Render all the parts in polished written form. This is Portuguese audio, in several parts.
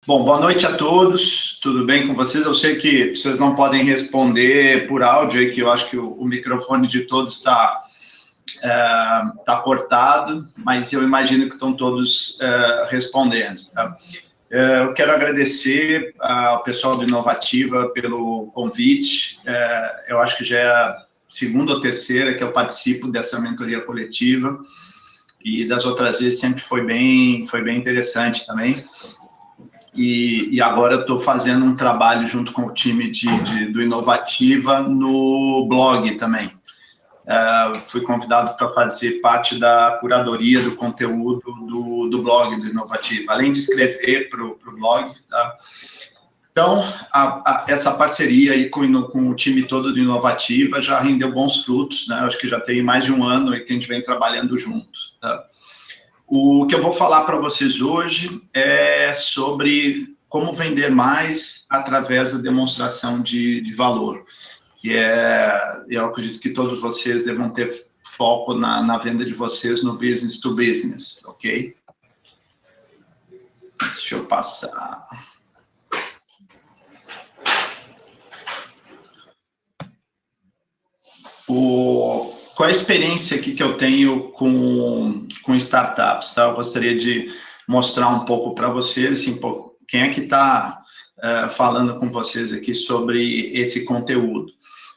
Bom, boa noite a todos, tudo bem com vocês? Eu sei que vocês não podem responder por áudio, que eu acho que o microfone de todos está cortado, mas eu imagino que estão todos respondendo. Tá? Eu quero agradecer ao pessoal do Inovativa pelo convite. Eu acho que já é a segunda ou terceira que eu participo dessa mentoria coletiva, e das outras vezes sempre foi bem interessante também. E agora eu estou fazendo um trabalho junto com o time do Inovativa no blog também. Fui convidado para fazer parte da curadoria do conteúdo do blog do Inovativa, além de escrever para o blog. Tá? Então, essa parceria aí com o time todo do Inovativa já rendeu bons frutos, né? Acho que já tem mais de um ano que a gente vem trabalhando junto. Tá? O que eu vou falar para vocês hoje é sobre como vender mais através da demonstração de valor, que eu acredito que todos vocês devam ter foco na venda de vocês no business to business, ok? Deixa eu passar. Qual a experiência aqui que eu tenho com startups, tá? Eu gostaria de mostrar um pouco para vocês, assim, quem é que está falando com vocês aqui sobre esse conteúdo.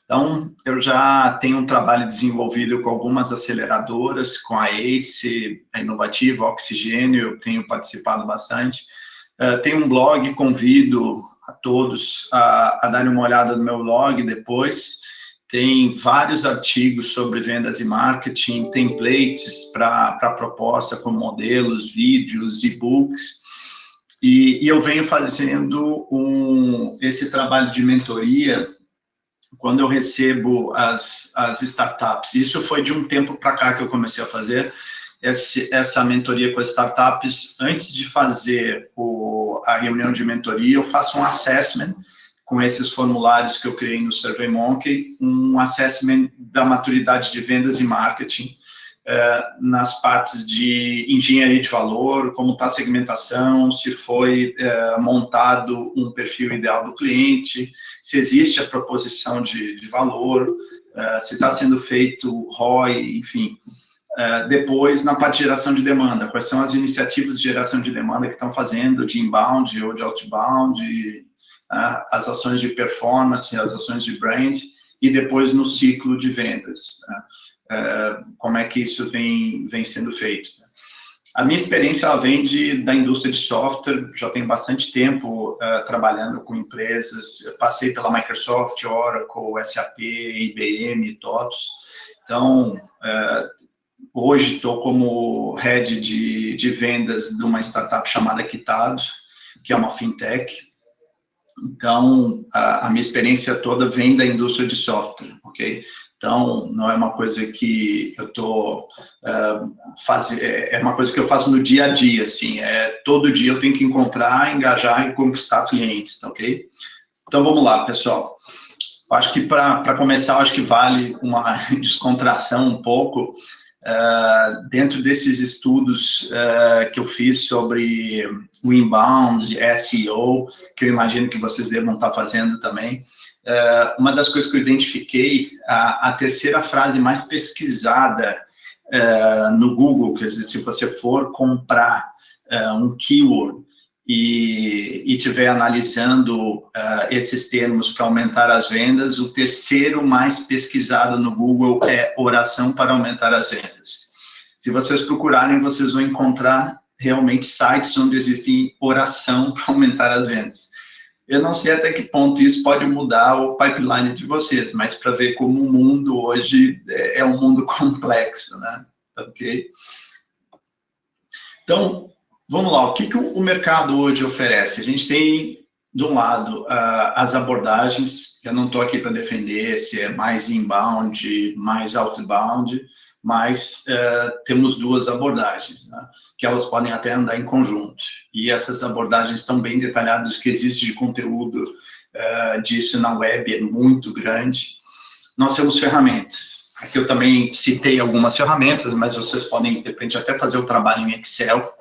Então, eu já tenho um trabalho desenvolvido com algumas aceleradoras, com a ACE, a Inovativa, a Oxigênio, eu tenho participado bastante. Tenho um blog, convido a todos a darem uma olhada no meu blog depois. Tem vários artigos sobre vendas e marketing, templates para proposta com modelos, vídeos, e-books. E eu venho fazendo esse trabalho de mentoria quando eu recebo as startups. Isso foi de um tempo para cá que eu comecei a fazer essa mentoria com as startups. Antes de fazer a reunião de mentoria, eu faço um assessment com esses formulários que eu criei no SurveyMonkey, um assessment da maturidade de vendas e marketing, nas partes de engenharia de valor, como está a segmentação, se foi montado um perfil ideal do cliente, se existe a proposição de valor, se está sendo feito ROI, enfim. Depois, na parte de geração de demanda, quais são as iniciativas de geração de demanda que estão fazendo, de inbound ou de outbound, as ações de performance, as ações de brand, e depois no ciclo de vendas. Como é que isso vem sendo feito. A minha experiência ela vem da indústria de software, já tenho bastante tempo trabalhando com empresas, eu passei pela Microsoft, Oracle, SAP, IBM, TOTOS. Então, hoje estou como head de vendas de uma startup chamada Quitado, que é uma fintech. Então, a minha experiência toda vem da indústria de software, ok? Então, não é uma coisa que eu estou fazendo, é uma coisa que eu faço no dia a dia, assim, todo dia eu tenho que encontrar, engajar e conquistar clientes, ok? Então, vamos lá, pessoal. Acho que para começar, acho que vale uma descontração um pouco. Dentro desses estudos que eu fiz sobre o inbound, SEO, que eu imagino que vocês devam estar fazendo também, uma das coisas que eu identifiquei, a terceira frase mais pesquisada no Google, quer dizer, se você for comprar um keyword e estiver analisando esses termos para aumentar as vendas, o terceiro mais pesquisado no Google é oração para aumentar as vendas. Se vocês procurarem, vocês vão encontrar realmente sites onde existe oração para aumentar as vendas. Eu não sei até que ponto isso pode mudar o pipeline de vocês, mas para ver como o mundo hoje é um mundo complexo, né? Ok? Então, vamos lá, o que o mercado hoje oferece? A gente tem, de um lado, as abordagens, eu não estou aqui para defender se é mais inbound, mais outbound, mas temos duas abordagens, né? Que elas podem até andar em conjunto. E essas abordagens estão bem detalhadas, o que existe de conteúdo disso na web é muito grande. Nós temos ferramentas. Aqui eu também citei algumas ferramentas, mas vocês podem, de repente, até fazer o trabalho em Excel.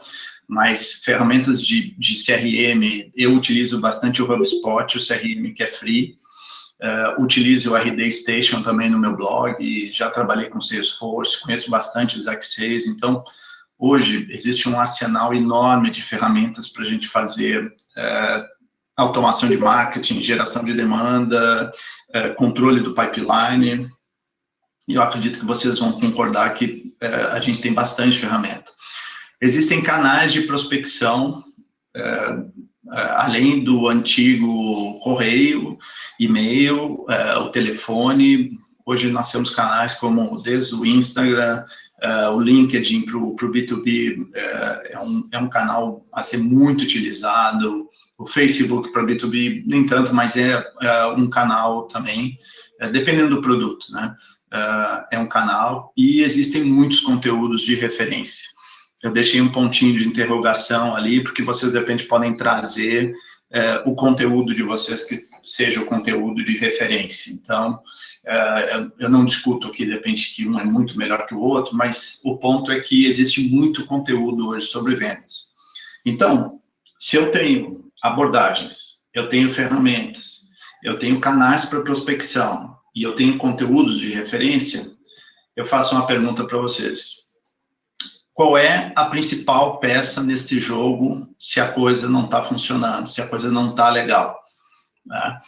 mas ferramentas de CRM, eu utilizo bastante o HubSpot, o CRM que é free, utilizo o RD Station também no meu blog, já trabalhei com Salesforce, conheço bastante os X6, então, hoje, existe um arsenal enorme de ferramentas para a gente fazer automação de marketing, geração de demanda, controle do pipeline, e eu acredito que vocês vão concordar que a gente tem bastante ferramenta. Existem canais de prospecção, além do antigo correio, e-mail, o telefone. Hoje nós temos canais como desde o Instagram, o LinkedIn para o B2B é um canal a ser muito utilizado, o Facebook para B2B nem tanto, mas é um canal também, dependendo do produto, né? É um canal, e existem muitos conteúdos de referência. Eu deixei um pontinho de interrogação ali, porque vocês, de repente, podem trazer o conteúdo de vocês que seja o conteúdo de referência. Então, eu não discuto aqui, de repente, que um é muito melhor que o outro, mas o ponto é que existe muito conteúdo hoje sobre vendas. Então, se eu tenho abordagens, eu tenho ferramentas, eu tenho canais para prospecção, e eu tenho conteúdos de referência, eu faço uma pergunta para vocês. Qual é a principal peça nesse jogo se a coisa não está funcionando, se a coisa não está legal? Né?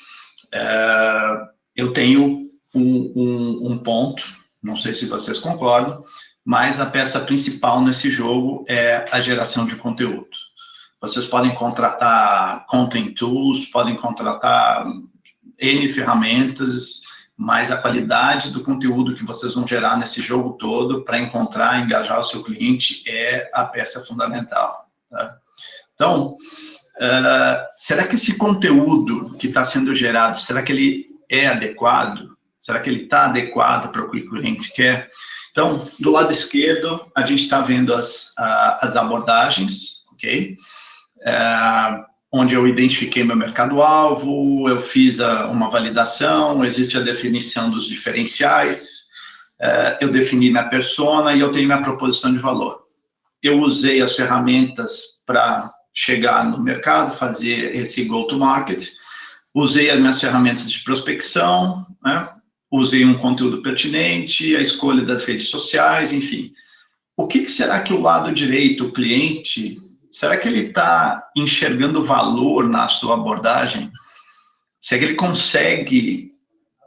Eu tenho um ponto, não sei se vocês concordam, mas a peça principal nesse jogo é a geração de conteúdo. Vocês podem contratar content tools, podem contratar N ferramentas, mas a qualidade do conteúdo que vocês vão gerar nesse jogo todo para encontrar, engajar o seu cliente é a peça fundamental. Tá? Então, será que esse conteúdo que está sendo gerado, será que ele é adequado? Será que ele está adequado para o que o cliente quer? Então, do lado esquerdo, a gente está vendo as abordagens, ok? Onde eu identifiquei meu mercado-alvo, eu fiz uma validação, existe a definição dos diferenciais, eu defini minha persona e eu tenho minha proposição de valor. Eu usei as ferramentas para chegar no mercado, fazer esse go-to-market, usei as minhas ferramentas de prospecção, né? Usei um conteúdo pertinente, a escolha das redes sociais, enfim. O que será que o lado direito, o cliente... Será que ele está enxergando valor na sua abordagem? Será que ele consegue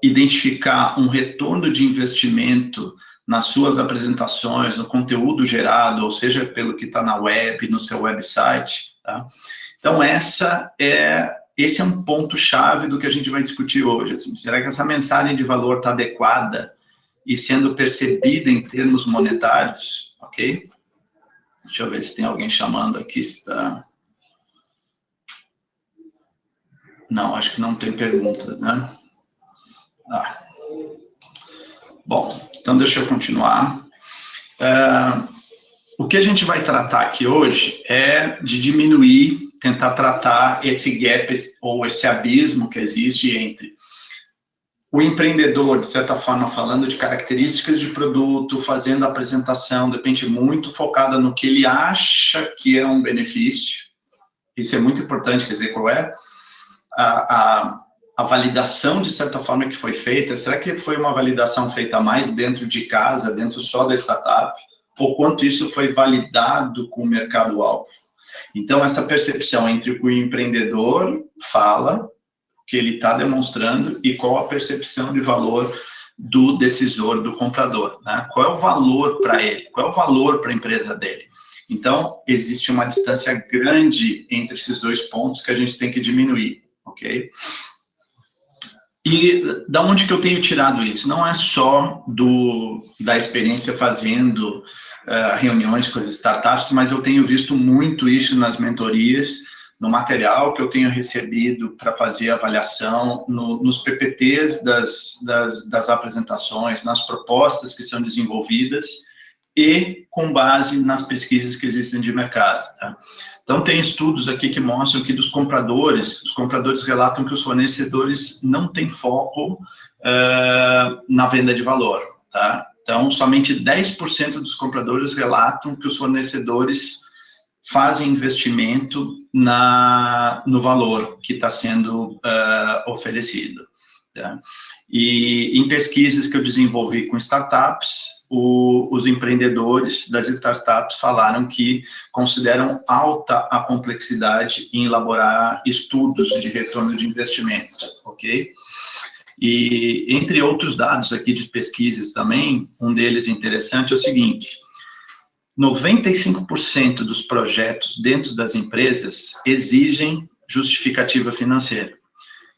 identificar um retorno de investimento nas suas apresentações, no conteúdo gerado, ou seja, pelo que está na web, no seu website? Tá? Então, esse é um ponto-chave do que a gente vai discutir hoje. Assim, será que essa mensagem de valor está adequada e sendo percebida em termos monetários? Ok? Deixa eu ver se tem alguém chamando aqui. Está... Não, acho que não tem perguntas, né? Bom, então deixa eu continuar. O que a gente vai tratar aqui hoje é de diminuir, tentar tratar esse gap ou esse abismo que existe entre o empreendedor, de certa forma, falando de características de produto, fazendo a apresentação, de repente, muito focada no que ele acha que é um benefício. Isso é muito importante, quer dizer, qual é a validação, de certa forma, que foi feita. Será que foi uma validação feita mais dentro de casa, dentro só da startup? Ou quanto isso foi validado com o mercado-alvo? Então, essa percepção entre o que o empreendedor fala, que ele está demonstrando, e qual a percepção de valor do decisor, do comprador, né? Qual é o valor para ele? Qual é o valor para a empresa dele? Então, existe uma distância grande entre esses dois pontos que a gente tem que diminuir, ok? E da onde que eu tenho tirado isso? Não é só da experiência fazendo reuniões com as startups, mas eu tenho visto muito isso nas mentorias, no material que eu tenho recebido para fazer avaliação, nos PPTs das apresentações, nas propostas que são desenvolvidas e com base nas pesquisas que existem de mercado. Tá? Então, tem estudos aqui que mostram que os compradores relatam que os fornecedores não têm foco na venda de valor. Tá? Então, somente 10% dos compradores relatam que os fornecedores fazem investimento no valor que está sendo oferecido. Tá? E em pesquisas que eu desenvolvi com startups, os empreendedores das startups falaram que consideram alta a complexidade em elaborar estudos de retorno de investimento, ok? E entre outros dados aqui de pesquisas também, um deles interessante é o seguinte: 95% dos projetos dentro das empresas exigem justificativa financeira.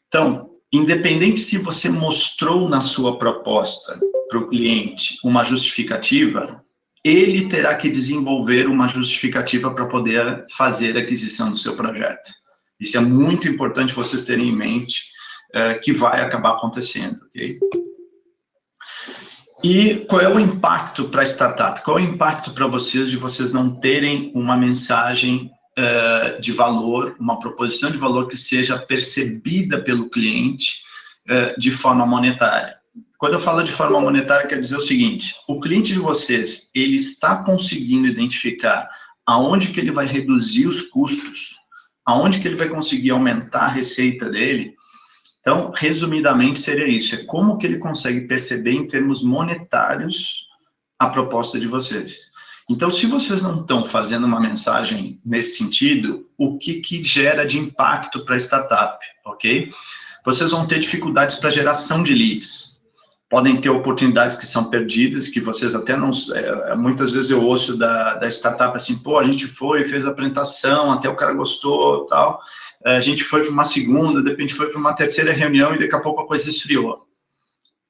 Então, independente se você mostrou na sua proposta para o cliente uma justificativa, ele terá que desenvolver uma justificativa para poder fazer a aquisição do seu projeto. Isso é muito importante vocês terem em mente, que vai acabar acontecendo, ok? E qual é o impacto para a startup? Qual é o impacto para vocês de vocês não terem uma mensagem de valor, uma proposição de valor que seja percebida pelo cliente de forma monetária? Quando eu falo de forma monetária, quer dizer o seguinte: o cliente de vocês, ele está conseguindo identificar aonde que ele vai reduzir os custos, aonde que ele vai conseguir aumentar a receita dele. Então, resumidamente, seria isso: é como que ele consegue perceber em termos monetários a proposta de vocês. Então, se vocês não estão fazendo uma mensagem nesse sentido, o que gera de impacto para a startup, ok? Vocês vão ter dificuldades para geração de leads. Podem ter oportunidades que são perdidas, que vocês até não... muitas vezes eu ouço da startup assim: pô, a gente foi, fez a apresentação, até o cara gostou, tal. A gente foi para uma segunda, de repente foi para uma terceira reunião e daqui a pouco a coisa esfriou.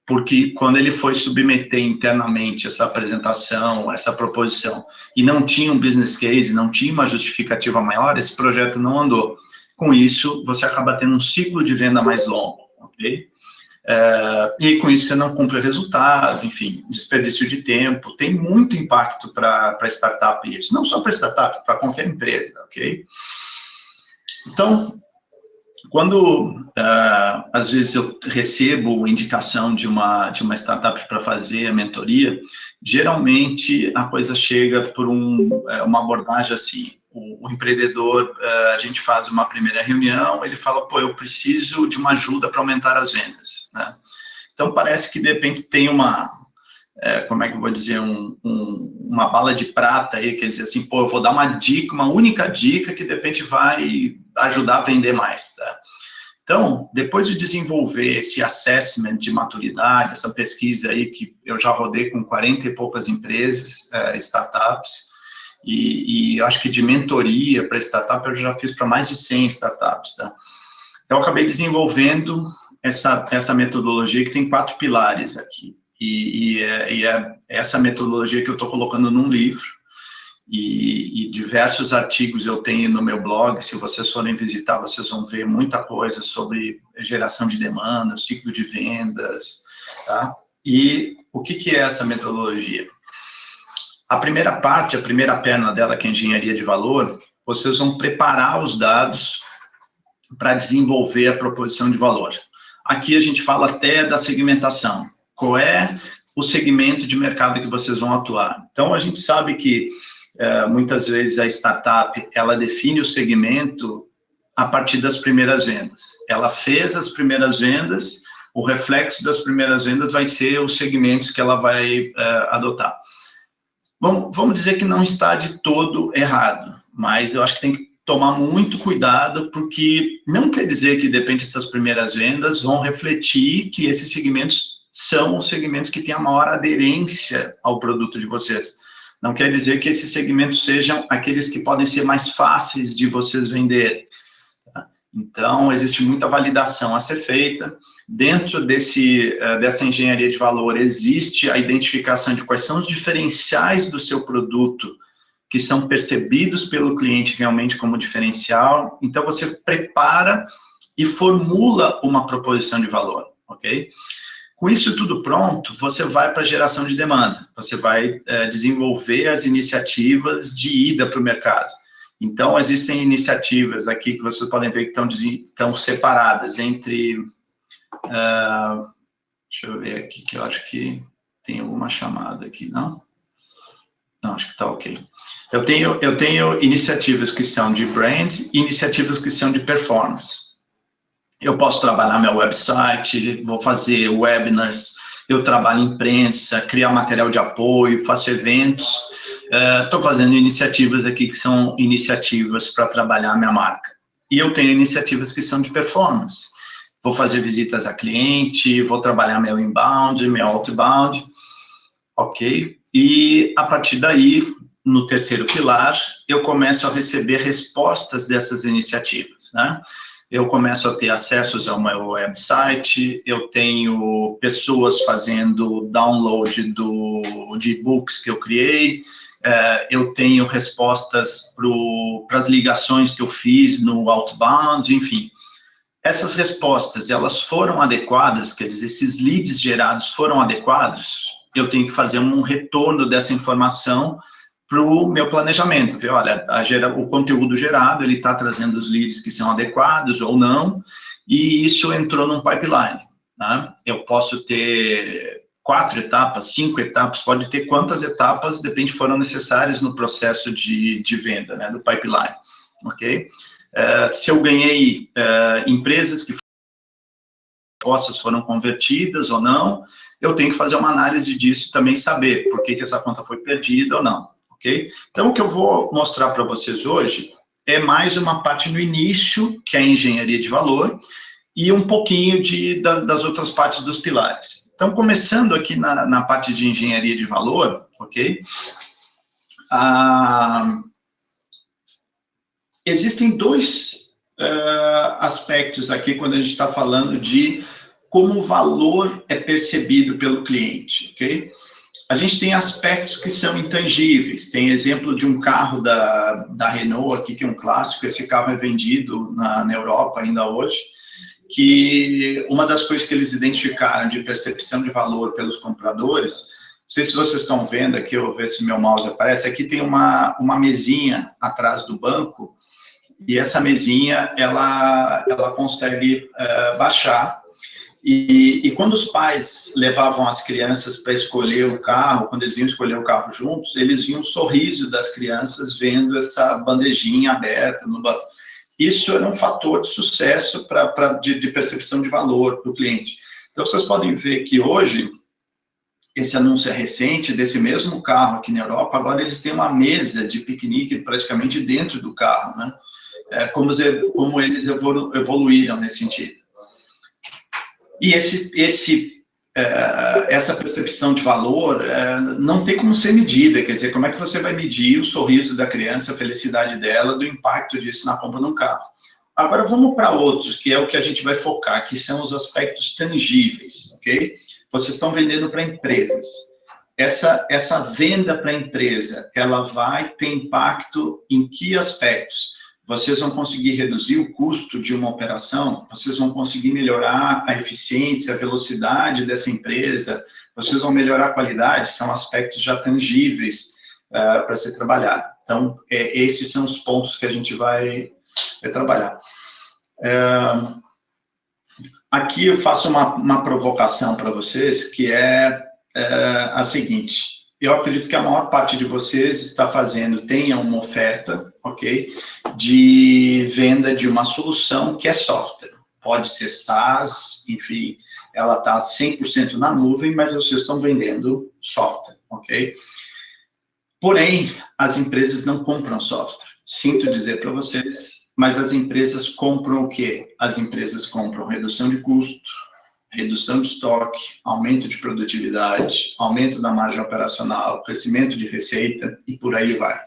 Porque quando ele foi submeter internamente essa apresentação, essa proposição, e não tinha um business case, não tinha uma justificativa maior, esse projeto não andou. Com isso, você acaba tendo um ciclo de venda mais longo, ok? E com isso você não cumpre resultado, enfim, desperdício de tempo, tem muito impacto para a startup isso. Não só para a startup, para qualquer empresa, ok? Então, quando, às vezes, eu recebo indicação de uma startup para fazer a mentoria, geralmente a coisa chega por uma abordagem assim: o empreendedor, a gente faz uma primeira reunião, ele fala: pô, eu preciso de uma ajuda para aumentar as vendas, né? Então, parece que, de repente, tem como é que eu vou dizer, uma bala de prata aí, que ele diz assim: pô, eu vou dar uma dica, uma única dica que de repente vai ajudar a vender mais, tá? Então, depois de desenvolver esse assessment de maturidade, essa pesquisa aí que eu já rodei com 40 e poucas empresas, startups, e eu acho que de mentoria para startup eu já fiz para mais de 100 startups, tá? Então, eu acabei desenvolvendo essa metodologia que tem 4 pilares aqui. E é essa metodologia que eu estou colocando num livro, e diversos artigos eu tenho no meu blog. Se vocês forem visitar, vocês vão ver muita coisa sobre geração de demanda, ciclo de vendas, tá? E o que é essa metodologia? A primeira parte, a primeira perna dela, que é a engenharia de valor, vocês vão preparar os dados para desenvolver a proposição de valor. Aqui a gente fala até da segmentação. Qual é o segmento de mercado que vocês vão atuar? Então, a gente sabe que muitas vezes a startup, ela define o segmento a partir das primeiras vendas. Ela fez as primeiras vendas, o reflexo das primeiras vendas vai ser os segmentos que ela vai adotar. Bom, vamos dizer que não está de todo errado, mas eu acho que tem que tomar muito cuidado, porque não quer dizer que, de repente, essas primeiras vendas vão refletir que esses segmentos são os segmentos que têm a maior aderência ao produto de vocês. Não quer dizer que esses segmentos sejam aqueles que podem ser mais fáceis de vocês venderem. Tá? Então, existe muita validação a ser feita. Dentro dessa engenharia de valor, existe a identificação de quais são os diferenciais do seu produto que são percebidos pelo cliente realmente como diferencial. Então, você prepara e formula uma proposição de valor, ok? Com isso tudo pronto, você vai para a geração de demanda. Você vai desenvolver as iniciativas de ida para o mercado. Então, existem iniciativas aqui que vocês podem ver que estão separadas entre... deixa eu ver aqui, que eu acho que tem alguma chamada aqui, não? Não, acho que está ok. Eu tenho iniciativas que são de brand e iniciativas que são de performance. Eu posso trabalhar meu website, vou fazer webinars, eu trabalho em imprensa, criar material de apoio, faço eventos. Estou fazendo iniciativas aqui que são iniciativas para trabalhar a minha marca. E eu tenho iniciativas que são de performance. Vou fazer visitas a cliente, vou trabalhar meu inbound, meu outbound, ok? E, a partir daí, no terceiro pilar, eu começo a receber respostas dessas iniciativas, né? Eu começo a ter acessos ao meu website, eu tenho pessoas fazendo download de e-books que eu criei, eu tenho respostas para as ligações que eu fiz no outbound, enfim. Essas respostas, elas foram adequadas, quer dizer, esses leads gerados foram adequados, eu tenho que fazer um retorno dessa informação para o meu planejamento, ver, olha, o conteúdo gerado, ele está trazendo os leads que são adequados ou não, e isso entrou num pipeline, né? Eu posso ter 4 etapas, 5 etapas, pode ter quantas etapas, depende, foram necessárias no processo de venda, né, do pipeline, ok? Se eu ganhei empresas que foram convertidas ou não, eu tenho que fazer uma análise disso também, saber por que essa conta foi perdida ou não. Okay? Então, o que eu vou mostrar para vocês hoje é mais uma parte no início, que é a engenharia de valor, e um pouquinho das outras partes dos pilares. Então, começando aqui na parte de engenharia de valor, ok? Existem dois aspectos aqui quando a gente está falando de como o valor é percebido pelo cliente, ok? A gente tem aspectos que são intangíveis. Tem exemplo de um carro da Renault aqui, que é um clássico. Esse carro é vendido na Europa ainda hoje, que uma das coisas que eles identificaram de percepção de valor pelos compradores, não sei se vocês estão vendo aqui, eu vou ver se meu mouse aparece, aqui tem uma mesinha atrás do banco, e essa mesinha, ela consegue baixar. E quando os pais levavam as crianças para escolher o carro, quando eles iam escolher o carro juntos, eles viam o sorriso das crianças vendo essa bandejinha aberta no banco. Isso era um fator de sucesso de percepção de valor do cliente. Então, vocês podem ver que hoje, esse anúncio é recente, desse mesmo carro aqui na Europa, agora eles têm uma mesa de piquenique praticamente dentro do carro, né? Como eles evoluíram nesse sentido. E essa percepção de valor não tem como ser medida, quer dizer, como é que você vai medir o sorriso da criança, a felicidade dela, do impacto disso na compra de um carro. Agora vamos para outros, que é o que a gente vai focar, que são os aspectos tangíveis, ok? Vocês estão vendendo para empresas. Essa venda para a empresa, ela vai ter impacto em que aspectos? Vocês vão conseguir reduzir o custo de uma operação, vocês vão conseguir melhorar a eficiência, a velocidade dessa empresa, vocês vão melhorar a qualidade, são aspectos já tangíveis para ser trabalhado. Então, esses são os pontos que a gente vai trabalhar. Aqui eu faço uma provocação para vocês, que é a seguinte: eu acredito que a maior parte de vocês tenha uma oferta, ok, de venda de uma solução que é software. Pode ser SaaS, enfim, ela está 100% na nuvem, mas vocês estão vendendo software, ok? Porém, as empresas não compram software. Sinto dizer para vocês, mas as empresas compram o quê? As empresas compram redução de custo, redução de estoque, aumento de produtividade, aumento da margem operacional, crescimento de receita e por aí vai.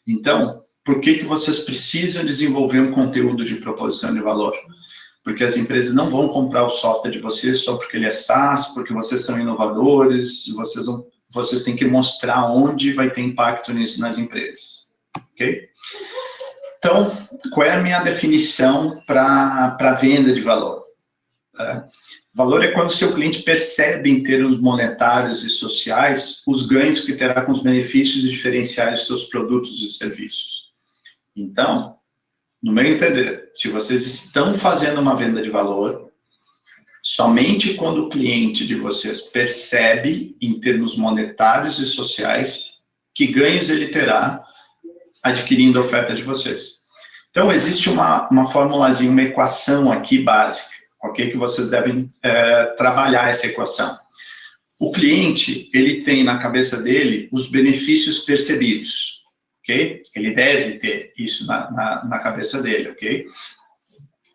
Então, por que vocês precisam desenvolver um conteúdo de proposição de valor? Porque as empresas não vão comprar o software de vocês só porque ele é SaaS, porque vocês são inovadores, vocês têm que mostrar onde vai ter impacto nisso nas empresas, ok? Então, qual é a minha definição para venda de valor? Valor é quando o seu cliente percebe em termos monetários e sociais os ganhos que terá com os benefícios e diferenciais de seus produtos e serviços. Então, no meu entender, se vocês estão fazendo uma venda de valor, somente quando o cliente de vocês percebe em termos monetários e sociais que ganhos ele terá adquirindo a oferta de vocês. Então, existe uma formulazinha, uma equação aqui básica, ok? Que vocês devem trabalhar essa equação. O cliente, ele tem na cabeça dele os benefícios percebidos, ok? Ele deve ter isso na cabeça dele, ok?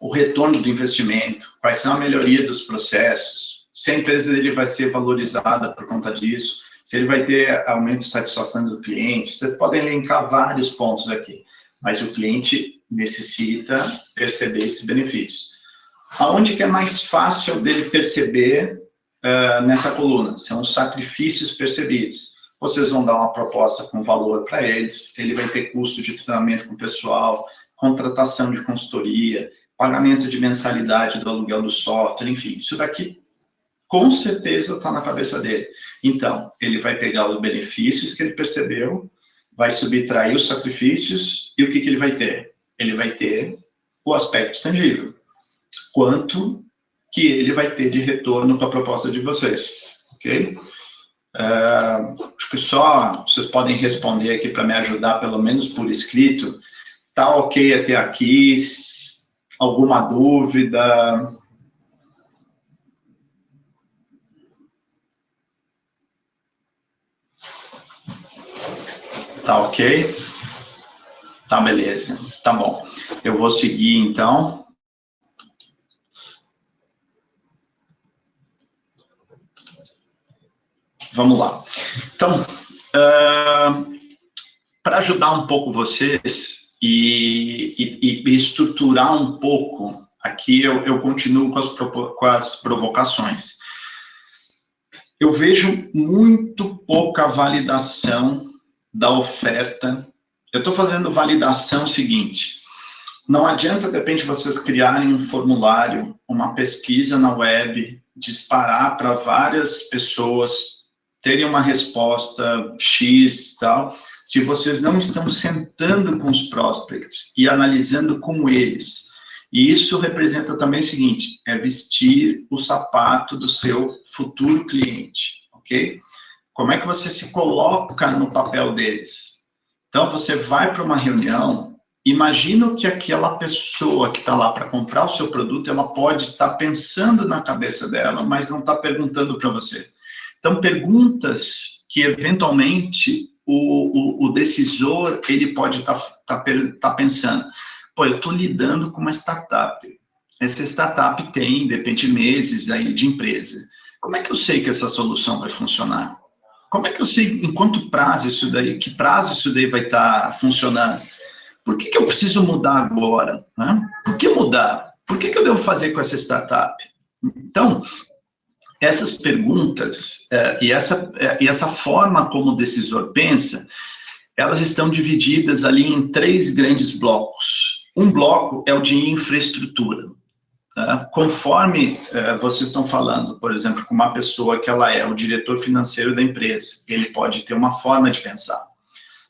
O retorno do investimento, quais são a melhoria dos processos, se a empresa dele vai ser valorizada por conta disso, se ele vai ter aumento de satisfação do cliente. Vocês podem elencar vários pontos aqui, mas o cliente necessita perceber esses benefícios. Aonde que é mais fácil dele perceber nessa coluna? São os sacrifícios percebidos. Vocês vão dar uma proposta com valor para eles, ele vai ter custo de treinamento com o pessoal, contratação de consultoria, pagamento de mensalidade do aluguel do software, enfim, isso daqui com certeza está na cabeça dele. Então, ele vai pegar os benefícios que ele percebeu, vai subtrair os sacrifícios, e o que ele vai ter? Ele vai ter o aspecto tangível. Quanto que ele vai ter de retorno com a proposta de vocês, ok? Acho que só vocês podem responder aqui para me ajudar, pelo menos por escrito. Tá ok até aqui? Alguma dúvida? Tá ok? Tá, beleza. Tá bom. Eu vou seguir, então. Vamos lá. Então, para ajudar um pouco vocês e estruturar um pouco, aqui eu continuo com as provocações. Eu vejo muito pouca validação da oferta. Eu estou fazendo validação seguinte: não adianta, de repente, vocês criarem um formulário, uma pesquisa na web, disparar para várias pessoas, terem uma resposta X, tal, se vocês não estão sentando com os prospects e analisando com eles. E isso representa também o seguinte: é vestir o sapato do seu futuro cliente, ok? Como é que você se coloca no papel deles? Então, você vai para uma reunião, imagina que aquela pessoa que está lá para comprar o seu produto, ela pode estar pensando na cabeça dela, mas não está perguntando para você. Então, perguntas que, eventualmente, o decisor, ele pode estar pensando: pô, eu estou lidando com uma startup. Essa startup tem, de repente, meses aí de empresa. Como é que eu sei que essa solução vai funcionar? Como é que eu sei em quanto prazo isso daí, que prazo isso daí vai estar funcionando? Por que eu preciso mudar agora? Né? Por que mudar? Por que eu devo fazer com essa startup? Então, essas perguntas e essa forma como o decisor pensa, elas estão divididas ali em 3 grandes blocos. Um bloco é o de infraestrutura. Conforme vocês estão falando, por exemplo, com uma pessoa que ela é o diretor financeiro da empresa, ele pode ter uma forma de pensar.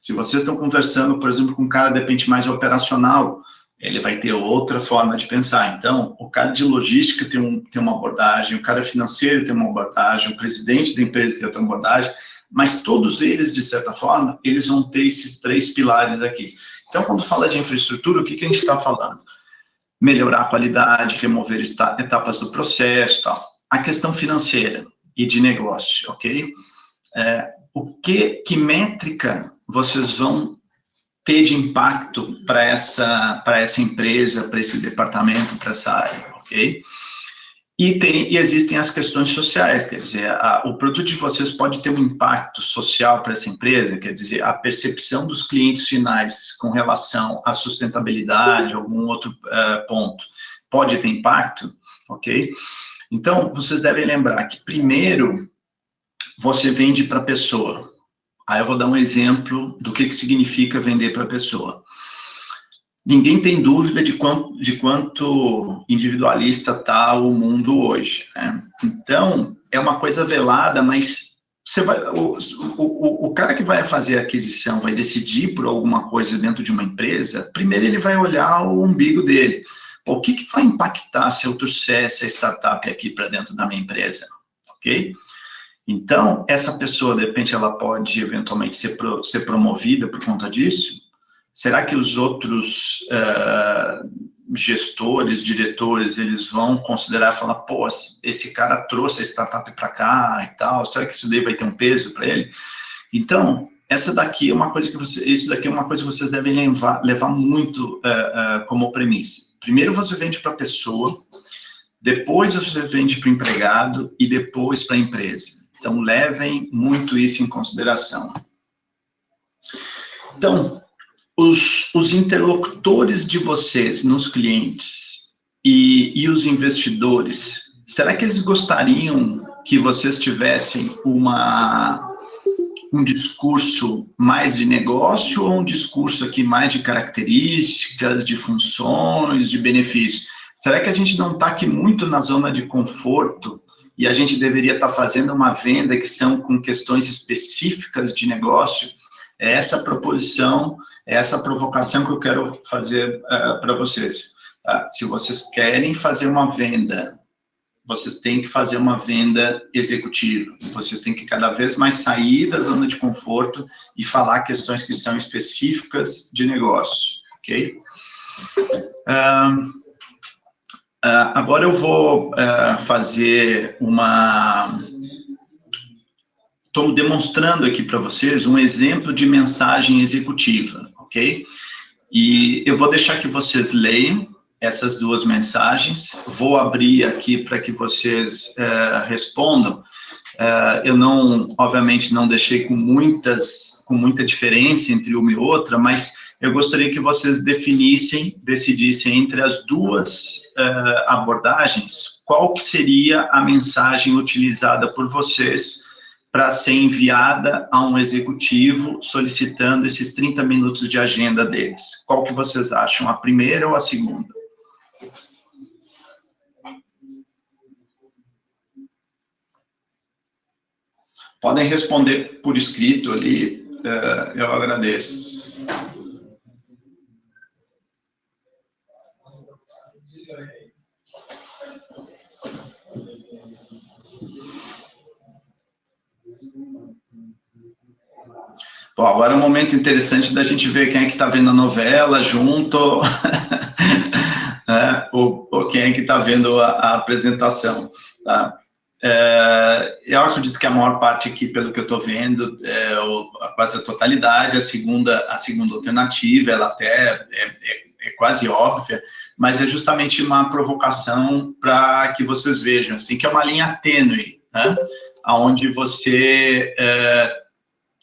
Se vocês estão conversando, por exemplo, com um cara, de repente, mais operacional, ele vai ter outra forma de pensar. Então, o cara de logística tem uma abordagem, o cara financeiro tem uma abordagem, o presidente da empresa tem outra abordagem, mas todos eles, de certa forma, eles vão ter esses 3 pilares aqui. Então, quando fala de infraestrutura, o que a gente está falando? Melhorar a qualidade, remover etapas do processo, tal. A questão financeira e de negócio, ok? Que métrica vocês vão ter de impacto para essa empresa, para esse departamento, para essa área, ok? E existem as questões sociais, quer dizer, o produto de vocês pode ter um impacto social para essa empresa, quer dizer, a percepção dos clientes finais com relação à sustentabilidade, algum outro ponto, pode ter impacto, ok? Então, vocês devem lembrar que, primeiro, você vende para a pessoa. Aí eu vou dar um exemplo do que significa vender para a pessoa. Ninguém tem dúvida de quanto individualista está o mundo hoje, né? Então, é uma coisa velada, mas o cara que vai fazer a aquisição, vai decidir por alguma coisa dentro de uma empresa, primeiro ele vai olhar o umbigo dele. O que vai impactar se eu trouxer essa startup aqui para dentro da minha empresa, ok? Então, essa pessoa, de repente, ela pode eventualmente ser promovida por conta disso? Será que os outros gestores, diretores, eles vão considerar e falar, pô, esse cara trouxe a startup para cá e tal, será que isso daí vai ter um peso para ele? Então, isso daqui é uma coisa que vocês devem levar muito como premissa. Primeiro você vende para a pessoa, depois você vende para o empregado e depois para a empresa. Então, levem muito isso em consideração. Então, os interlocutores de vocês nos clientes e os investidores, será que eles gostariam que vocês tivessem um discurso mais de negócio ou um discurso aqui mais de características, de funções, de benefícios? Será que a gente não está aqui muito na zona de conforto e a gente deveria estar fazendo uma venda que são com questões específicas de negócio? É essa proposição, é essa provocação que eu quero fazer para vocês. Tá? Se vocês querem fazer uma venda, vocês têm que fazer uma venda executiva. Vocês têm que cada vez mais sair da zona de conforto e falar questões que são específicas de negócio, ok? Agora eu vou fazer estou demonstrando aqui para vocês um exemplo de mensagem executiva, ok? E eu vou deixar que vocês leiam essas duas mensagens, vou abrir aqui para que vocês respondam. Eu obviamente não deixei com muita diferença entre uma e outra, mas eu gostaria que vocês decidissem entre as duas abordagens, qual que seria a mensagem utilizada por vocês para ser enviada a um executivo solicitando esses 30 minutos de agenda deles. Qual que vocês acham, a primeira ou a segunda? Podem responder por escrito ali, eu agradeço. Bom, agora é um momento interessante da gente ver quem é que está vendo a novela junto, né? ou quem é que está vendo a apresentação. Tá? Eu acredito que a maior parte aqui, pelo que eu estou vendo, quase a totalidade, a segunda alternativa, ela até é quase óbvia, mas é justamente uma provocação para que vocês vejam, assim, que é uma linha tênue, né? Onde você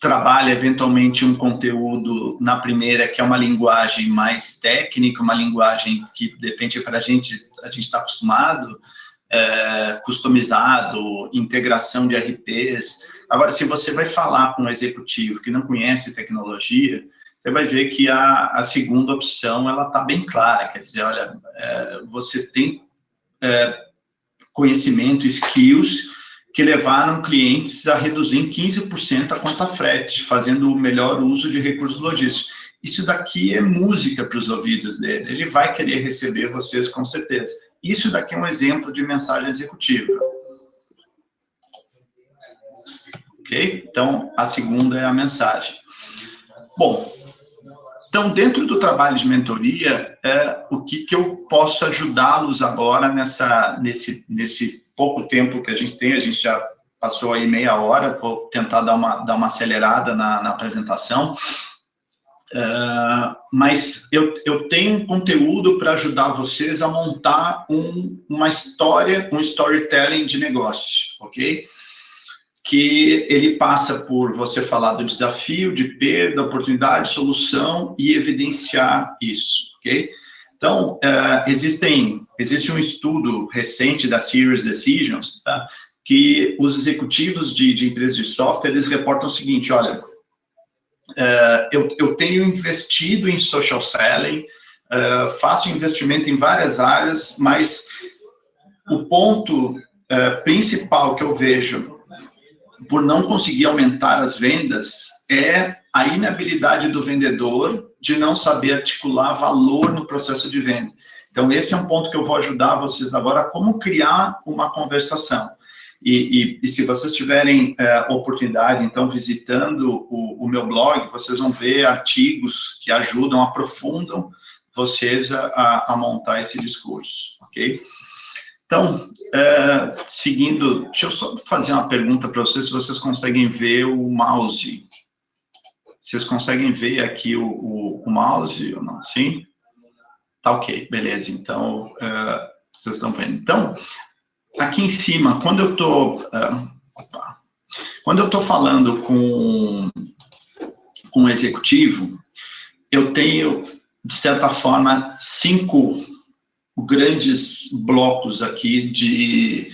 trabalha eventualmente um conteúdo na primeira, que é uma linguagem mais técnica, uma linguagem que, de repente, para a gente está acostumado, customizado, integração de RPs. Agora, se você vai falar com um executivo que não conhece tecnologia, você vai ver que a segunda opção, ela está bem clara, quer dizer, olha, você tem conhecimento, skills, que levaram clientes a reduzir em 15% a conta frete, fazendo o melhor uso de recursos logísticos. Isso daqui é música para os ouvidos dele, ele vai querer receber vocês com certeza. Isso daqui é um exemplo de mensagem executiva. Ok? Então, a segunda é a mensagem. Bom, então, dentro do trabalho de mentoria, o que eu posso ajudá-los agora nesse pouco tempo que a gente já passou aí meia hora, vou tentar dar uma acelerada na apresentação, mas eu tenho um conteúdo para ajudar vocês a montar uma história, um storytelling de negócio, ok? Que ele passa por você falar do desafio, de perda, oportunidade, solução e evidenciar isso, ok? Então, existe um estudo recente da Serious Decisions, tá? Que os executivos de empresas de software, eles reportam o seguinte, olha, eu tenho investido em social selling, faço investimento em várias áreas, mas o ponto principal que eu vejo por não conseguir aumentar as vendas é a inabilidade do vendedor de não saber articular valor no processo de venda. Então, esse é um ponto que eu vou ajudar vocês agora, como criar uma conversação. E se vocês tiverem oportunidade, então, visitando o meu blog, vocês vão ver artigos que ajudam, aprofundam vocês a montar esse discurso, ok? Então, seguindo, deixa eu só fazer uma pergunta para vocês, se vocês conseguem ver o mouse. Vocês conseguem ver aqui o mouse ou não? Sim? Tá ok, beleza. Então, vocês estão vendo. Então, aqui em cima, quando eu estou falando com um executivo, eu tenho, de certa forma, 5 grandes blocos aqui de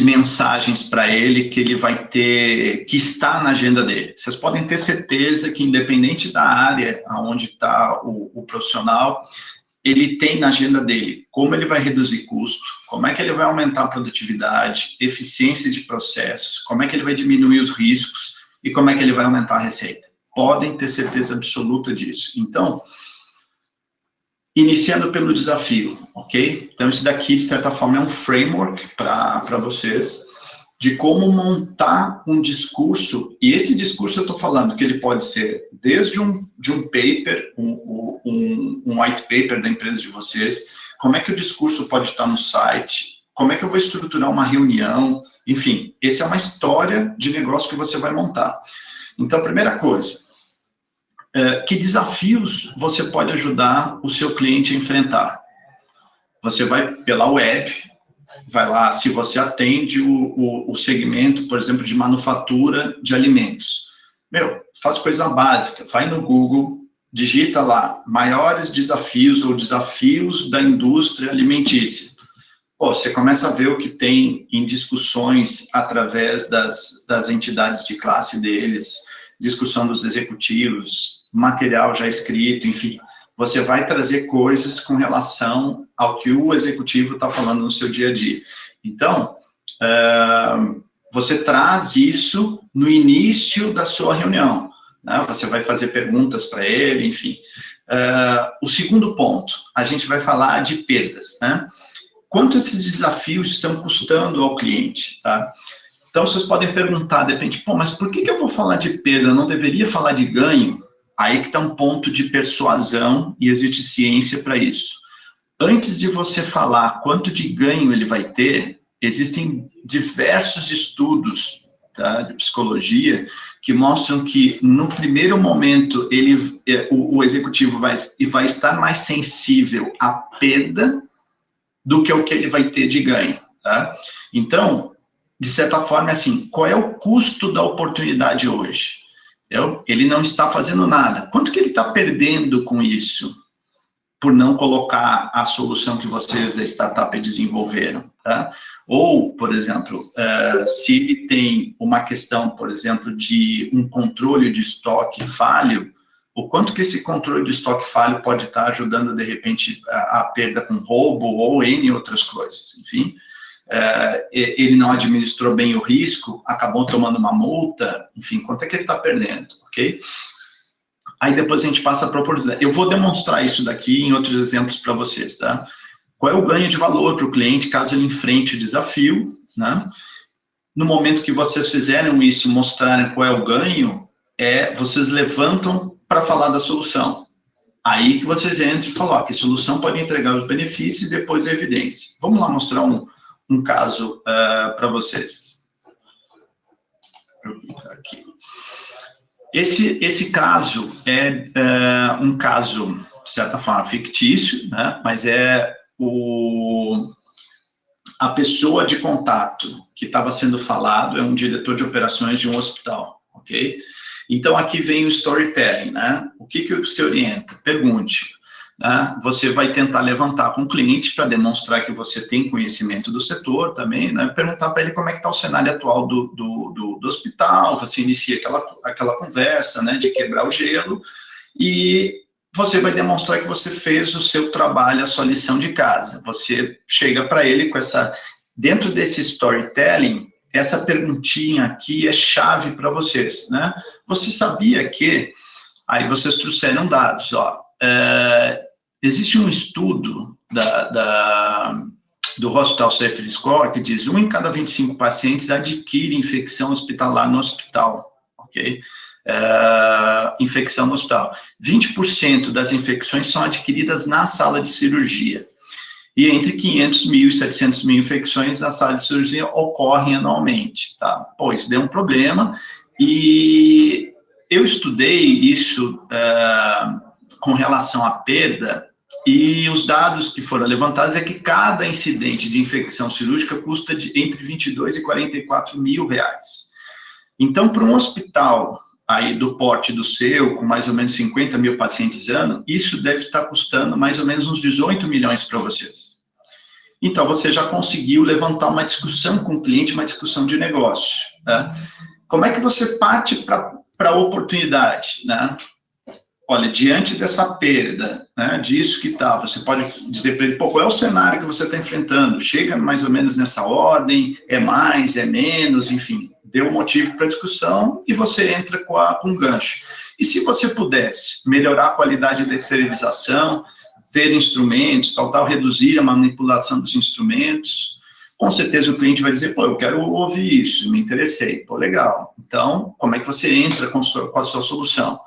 mensagens para ele que ele vai ter, que está na agenda dele. Vocês podem ter certeza que, independente da área onde está o profissional, ele tem na agenda dele como ele vai reduzir custo, como é que ele vai aumentar a produtividade, eficiência de processo, como é que ele vai diminuir os riscos e como é que ele vai aumentar a receita. Podem ter certeza absoluta disso. Então, iniciando pelo desafio, ok? Então, isso daqui, de certa forma, é um framework para vocês de como montar um discurso, e esse discurso eu estou falando que ele pode ser desde de um paper, um white paper da empresa de vocês, como é que o discurso pode estar no site, como é que eu vou estruturar uma reunião, enfim, essa é uma história de negócio que você vai montar. Então, a primeira coisa, que desafios você pode ajudar o seu cliente a enfrentar? Você vai pela web, vai lá, se você atende o segmento, por exemplo, de manufatura de alimentos. Faz coisa básica, vai no Google, digita lá, maiores desafios ou desafios da indústria alimentícia. Você começa a ver o que tem em discussões através das entidades de classe deles, discussão dos executivos, material já escrito, enfim. Você vai trazer coisas com relação ao que o executivo está falando no seu dia a dia. Então, você traz isso no início da sua reunião, né? Você vai fazer perguntas para ele, enfim. O segundo ponto, a gente vai falar de perdas, né? Quanto esses desafios estão custando ao cliente, tá? Então, vocês podem perguntar, de repente, mas por que eu vou falar de perda? Eu não deveria falar de ganho? Aí que está um ponto de persuasão e existe ciência para isso. Antes de você falar quanto de ganho ele vai ter, existem diversos estudos, tá, de psicologia que mostram que, no primeiro momento, o executivo vai estar mais sensível à perda do que o que ele vai ter de ganho. Tá? Então, de certa forma, assim, qual é o custo da oportunidade hoje? Ele não está fazendo nada. Quanto que ele está perdendo com isso? Por não colocar a solução que vocês da startup desenvolveram, tá? Ou, por exemplo, se ele tem uma questão, por exemplo, de um controle de estoque falho, o quanto que esse controle de estoque falho pode estar ajudando, de repente, a perda com roubo ou N outras coisas, enfim. Ele não administrou bem o risco, acabou tomando uma multa, enfim, quanto é que ele está perdendo, ok? Aí depois a gente passa para a oportunidade. Eu vou demonstrar isso daqui em outros exemplos para vocês, tá? Qual é o ganho de valor para o cliente caso ele enfrente o desafio, né? No momento que vocês fizeram isso, mostrarem qual é o ganho, vocês levantam para falar da solução. Aí que vocês entram e falam, que solução pode entregar os benefícios e depois a evidência. Vamos lá mostrar um caso para vocês. Vou clicar aqui. Esse caso é um caso, de certa forma, fictício, né? Mas a pessoa de contato que estava sendo falado é um diretor de operações de um hospital, ok? Então, aqui vem o storytelling, né? O que você orienta? Pergunte. Né? Você vai tentar levantar com o cliente para demonstrar que você tem conhecimento do setor também, né? Perguntar para ele como é que está o cenário atual do hospital, você inicia aquela conversa, né, de quebrar o gelo, e você vai demonstrar que você fez o seu trabalho, a sua lição de casa. Você chega para ele com dentro desse storytelling, essa perguntinha aqui é chave para vocês, né? Você sabia que... Aí vocês trouxeram dados, ó. Existe um estudo do Hospital Safety Score, que diz 1 em cada 25 pacientes adquire infecção hospitalar no hospital, ok? Infecção no hospital. 20% das infecções são adquiridas na sala de cirurgia. E entre 500 mil e 700 mil infecções na sala de cirurgia ocorrem anualmente, tá? Pô, isso deu um problema, e eu estudei isso com relação à perda, e os dados que foram levantados é que cada incidente de infecção cirúrgica custa entre 22 e 44 mil reais. Então, para um hospital aí do porte do seu, com mais ou menos 50 mil pacientes ano, isso deve estar custando mais ou menos uns 18 milhões para vocês. Então, você já conseguiu levantar uma discussão com o cliente, uma discussão de negócio, né? Como é que você parte para a oportunidade, né? Olha, diante dessa perda, né, disso que tá, você pode dizer para ele, pô, qual é o cenário que você está enfrentando? Chega mais ou menos nessa ordem, é mais, é menos, enfim, deu um motivo para discussão e você entra com um gancho. E se você pudesse melhorar a qualidade da esterilização, ter instrumentos, tal, reduzir a manipulação dos instrumentos, com certeza o cliente vai dizer, pô, eu quero ouvir isso, me interessei, pô, legal. Então, como é que você entra com a sua solução?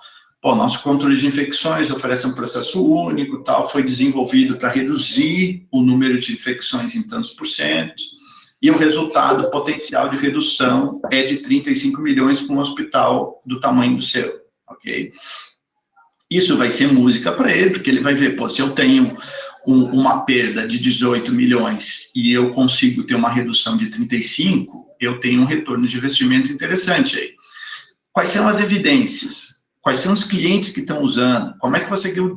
Pô, nosso controle de infecções oferece um processo único, tal, foi desenvolvido para reduzir o número de infecções em tantos por cento, e o resultado potencial de redução é de 35 milhões para um hospital do tamanho do seu, ok? Isso vai ser música para ele, porque ele vai ver, pô, se eu tenho uma perda de 18 milhões e eu consigo ter uma redução de 35, eu tenho um retorno de investimento interessante aí. Quais são as evidências? Quais são os clientes que estão usando? Como é que você vai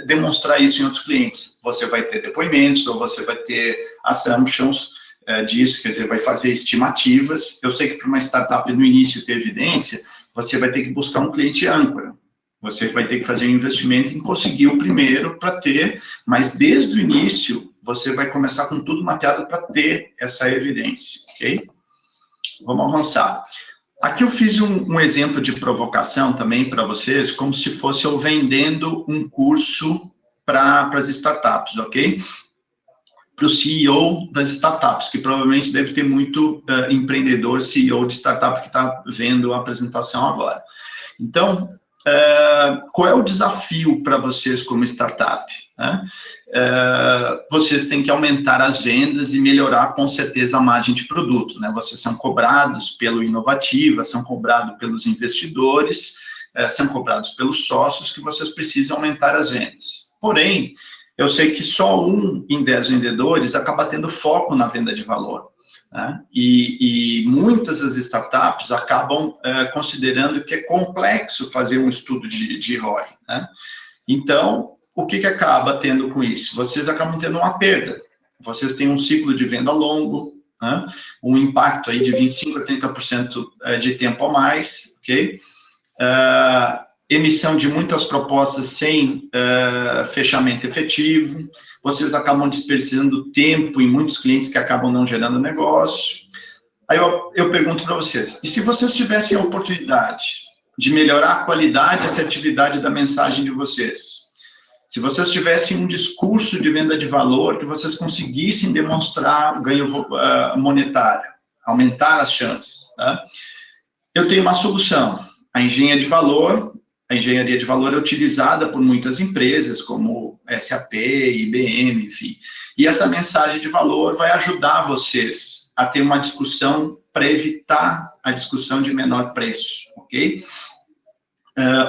demonstrar isso em outros clientes? Você vai ter depoimentos, ou você vai ter assumptions disso, quer dizer, vai fazer estimativas. Eu sei que para uma startup no início ter evidência, você vai ter que buscar um cliente âncora. Você vai ter que fazer um investimento em conseguir o primeiro para ter, mas desde o início, você vai começar com tudo mapeado para ter essa evidência, ok? Vamos avançar. Aqui eu fiz um exemplo de provocação também para vocês, como se fosse eu vendendo um curso para as startups, ok? Para o CEO das startups, que provavelmente deve ter muito empreendedor, CEO de startup que está vendo a apresentação agora. Então, qual é o desafio para vocês como startup? Né? Vocês têm que aumentar as vendas e melhorar, com certeza, a margem de produto. Né? Vocês são cobrados pelo Inovativa, são cobrados pelos investidores, são cobrados pelos sócios, que vocês precisam aumentar as vendas. Porém, eu sei que só 1 em 10 vendedores acaba tendo foco na venda de valor. Né? E muitas das startups acabam considerando que é complexo fazer um estudo de ROI. Né? Então, o que acaba tendo com isso? Vocês acabam tendo uma perda. Vocês têm um ciclo de venda longo, né? Um impacto aí de 25% a 30% de tempo a mais, ok? Emissão de muitas propostas sem fechamento efetivo, vocês acabam desperdiçando tempo em muitos clientes que acabam não gerando negócio. Aí eu pergunto para vocês, e se vocês tivessem a oportunidade de melhorar a qualidade e assertividade da mensagem de vocês, se vocês tivessem um discurso de venda de valor, que vocês conseguissem demonstrar ganho monetário, aumentar as chances, tá? Eu tenho uma solução, a engenharia de valor. A engenharia de valor é utilizada por muitas empresas, como SAP, IBM, enfim. E essa mensagem de valor vai ajudar vocês a ter uma discussão para evitar a discussão de menor preço, ok?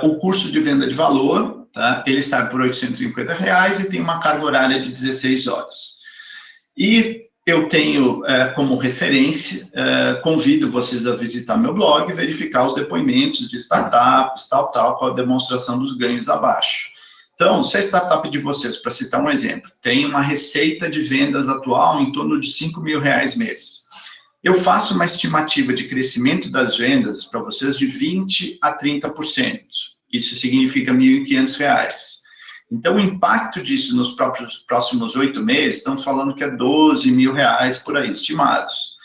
O curso de venda de valor, tá? Ele sai por R$850 e tem uma carga horária de 16 horas. E eu tenho como referência, convido vocês a visitar meu blog e verificar os depoimentos de startups, tal, com a demonstração dos ganhos abaixo. Então, se a startup de vocês, para citar um exemplo, tem uma receita de vendas atual em torno de R$5 mil mês, eu faço uma estimativa de crescimento das vendas para vocês de 20% a 30%. Isso significa R$1.500. Então, o impacto disso nos próximos 8 meses, estamos falando que é R$12 mil por aí, estimados.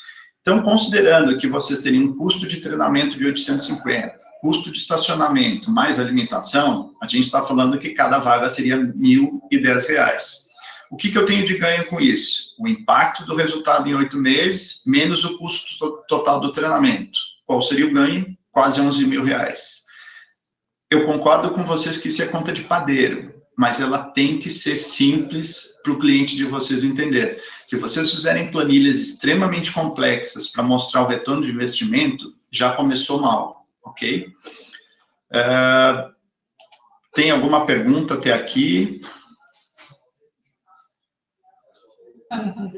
Então, considerando que vocês teriam um custo de treinamento de 850, custo de estacionamento, mais alimentação, a gente está falando que cada vaga seria R$1.010. o que eu tenho de ganho com isso? O impacto do resultado em 8 meses, menos o custo total do treinamento. Qual seria o ganho? Quase R$ 11.000. Eu concordo com vocês que isso é conta de padeiro, mas ela tem que ser simples para o cliente de vocês entender. Se vocês fizerem planilhas extremamente complexas para mostrar o retorno de investimento, já começou mal, ok? Tem alguma pergunta até aqui?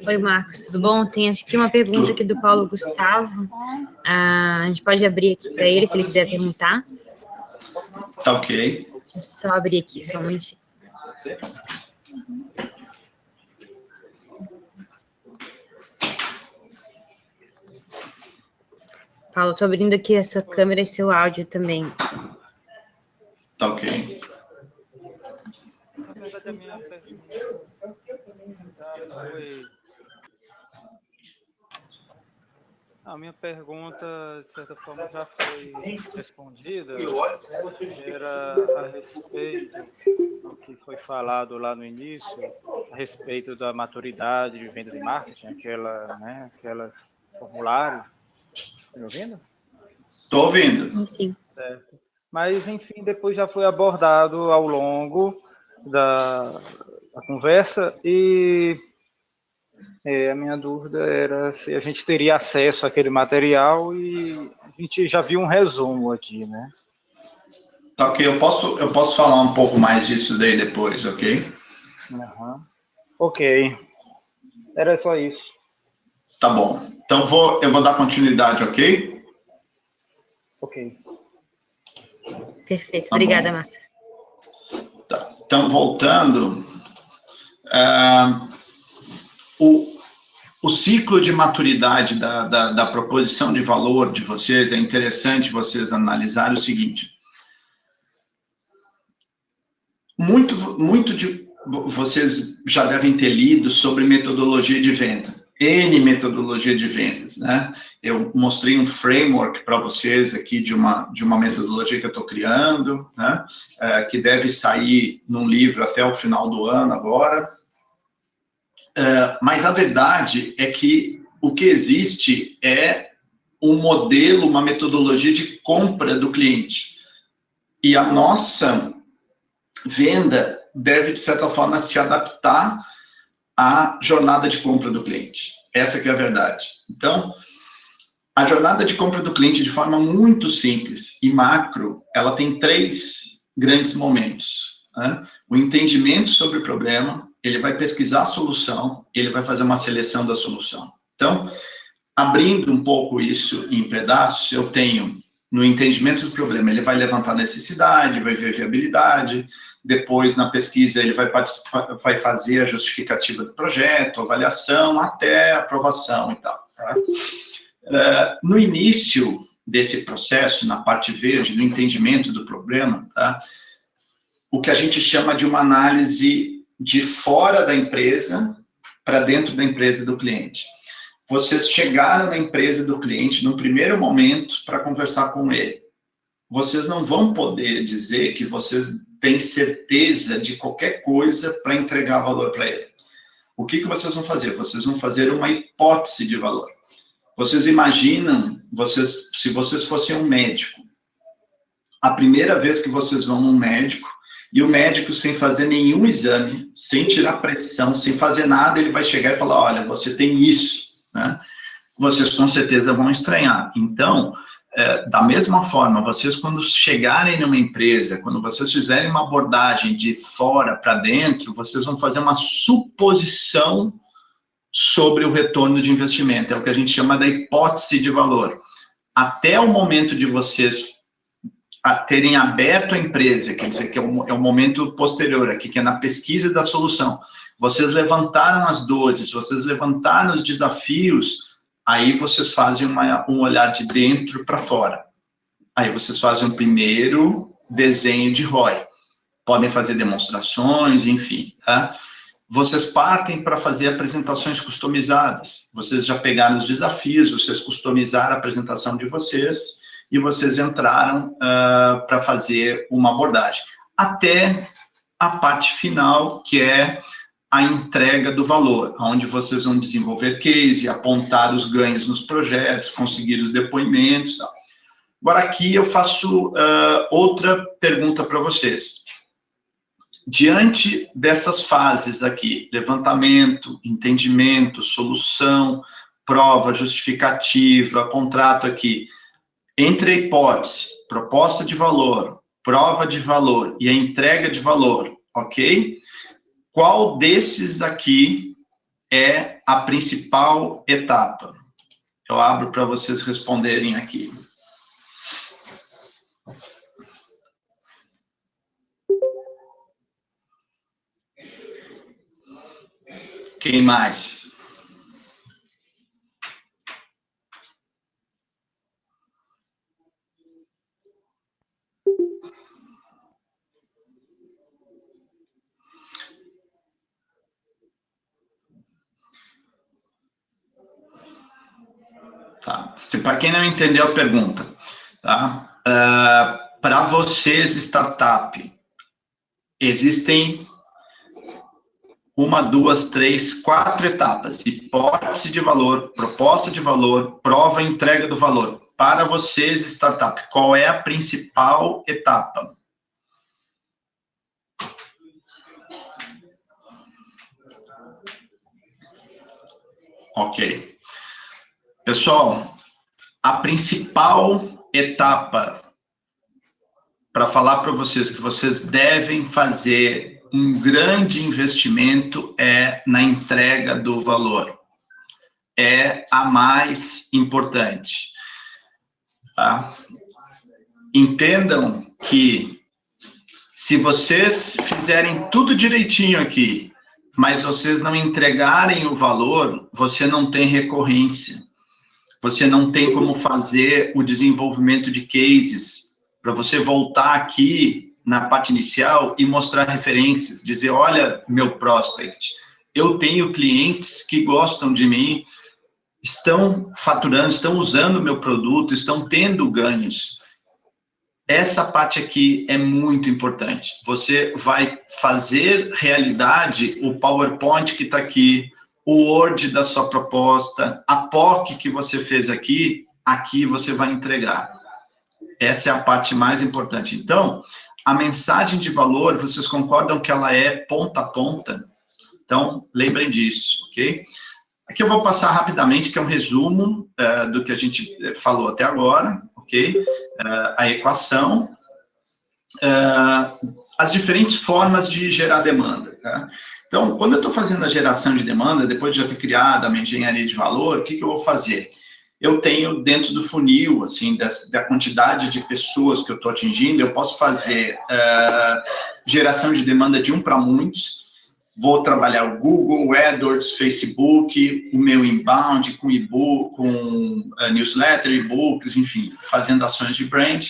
Oi, Marcos, tudo bom? Tem acho que uma pergunta aqui do Paulo Gustavo. A gente pode abrir aqui para ele, se ele quiser perguntar. Tá ok. Deixa eu só abrir aqui, só um momentinho. Paulo, estou abrindo aqui a sua câmera e seu áudio também. Tá ok. A minha pergunta, de certa forma, já foi respondida. Era a respeito do que foi falado lá no início, a respeito da maturidade de vendas e marketing, aquela formulário. Está me ouvindo? Estou ouvindo. Sim. Certo. Mas, enfim, depois já foi abordado ao longo da conversa e a minha dúvida era se a gente teria acesso àquele material e a gente já viu um resumo aqui, né? Tá ok, eu posso falar um pouco mais disso daí depois, ok? Uhum. Ok. Era só isso. Tá bom. Então eu vou dar continuidade, ok? Ok. Perfeito. Tá Obrigada, bom. Marcos. Tá. Então, voltando, o ciclo de maturidade da proposição de valor de vocês, é interessante vocês analisarem o seguinte. Muito de vocês já devem ter lido sobre metodologia de venda. N metodologia de vendas, né? Eu mostrei um framework para vocês aqui de uma metodologia que eu estou criando, né? Que deve sair num livro até o final do ano agora. Mas a verdade é que o que existe é um modelo, uma metodologia de compra do cliente. E a nossa venda deve, de certa forma, se adaptar à jornada de compra do cliente. Essa que é a verdade. Então, a jornada de compra do cliente, de forma muito simples e macro, ela tem 3 grandes momentos, né? O entendimento sobre o problema, ele vai pesquisar a solução, ele vai fazer uma seleção da solução. Então, abrindo um pouco isso em pedaços, eu tenho, no entendimento do problema, ele vai levantar necessidade, vai ver viabilidade, depois, na pesquisa, ele vai fazer a justificativa do projeto, avaliação, até aprovação e tal. Tá? No início desse processo, na parte verde, no entendimento do problema, tá? O que a gente chama de uma análise de fora da empresa para dentro da empresa do cliente. Vocês chegaram na empresa do cliente no primeiro momento para conversar com ele. Vocês não vão poder dizer que vocês têm certeza de qualquer coisa para entregar valor para ele. O que vocês vão fazer? Vocês vão fazer uma hipótese de valor. Vocês imaginam, se vocês fossem um médico, a primeira vez que vocês vão num médico, e o médico, sem fazer nenhum exame, sem tirar pressão, sem fazer nada, ele vai chegar e falar, olha, você tem isso, né? Vocês com certeza vão estranhar. Então, da mesma forma, vocês quando chegarem numa empresa, quando vocês fizerem uma abordagem de fora para dentro, vocês vão fazer uma suposição sobre o retorno de investimento. É o que a gente chama da hipótese de valor. Até o momento de vocês terem aberto a empresa, quer dizer, que é o momento posterior aqui, que é na pesquisa da solução. Vocês levantaram as dores, vocês levantaram os desafios, aí vocês fazem um olhar de dentro para fora. Aí vocês fazem um primeiro desenho de ROI. Podem fazer demonstrações, enfim, tá? Vocês partem para fazer apresentações customizadas. Vocês já pegaram os desafios, vocês customizaram a apresentação de vocês e vocês entraram para fazer uma abordagem. Até a parte final, que é a entrega do valor, onde vocês vão desenvolver case, apontar os ganhos nos projetos, conseguir os depoimentos. Tal. Agora, aqui eu faço outra pergunta para vocês. Diante dessas fases aqui, levantamento, entendimento, solução, prova, justificativa, contrato aqui, entre a hipótese, proposta de valor, prova de valor e a entrega de valor, ok? Qual desses aqui é a principal etapa? Eu abro para vocês responderem aqui. Quem mais? Tá. Para quem não entendeu a pergunta, tá? Para vocês, startup, existem 1, 2, 3, 4 etapas. Hipótese de valor, proposta de valor, prova e entrega do valor. Para vocês, startup, qual é a principal etapa? Ok. Pessoal, a principal etapa para falar para vocês que vocês devem fazer um grande investimento é na entrega do valor. É a mais importante. Tá? Entendam que se vocês fizerem tudo direitinho aqui, mas vocês não entregarem o valor, você não tem recorrência. Você não tem como fazer o desenvolvimento de cases para você voltar aqui na parte inicial e mostrar referências, dizer, olha, meu prospect, eu tenho clientes que gostam de mim, estão faturando, estão usando o meu produto, estão tendo ganhos. Essa parte aqui é muito importante. Você vai fazer realidade o PowerPoint que está aqui, o Word da sua proposta, a POC que você fez aqui, aqui você vai entregar. Essa é a parte mais importante. Então, a mensagem de valor, vocês concordam que ela é ponta a ponta? Então, lembrem disso, ok? Aqui eu vou passar rapidamente, que é um resumo do que a gente falou até agora, ok? A equação, as diferentes formas de gerar demanda, tá? Então, quando eu estou fazendo a geração de demanda, depois de já ter criado a minha engenharia de valor, o que eu vou fazer? Eu tenho dentro do funil, assim, da quantidade de pessoas que eu estou atingindo, eu posso fazer geração de demanda de 1 para muitos, vou trabalhar o Google, AdWords, Facebook, o meu inbound com e-book, com newsletter, e-books, enfim, fazendo ações de brand.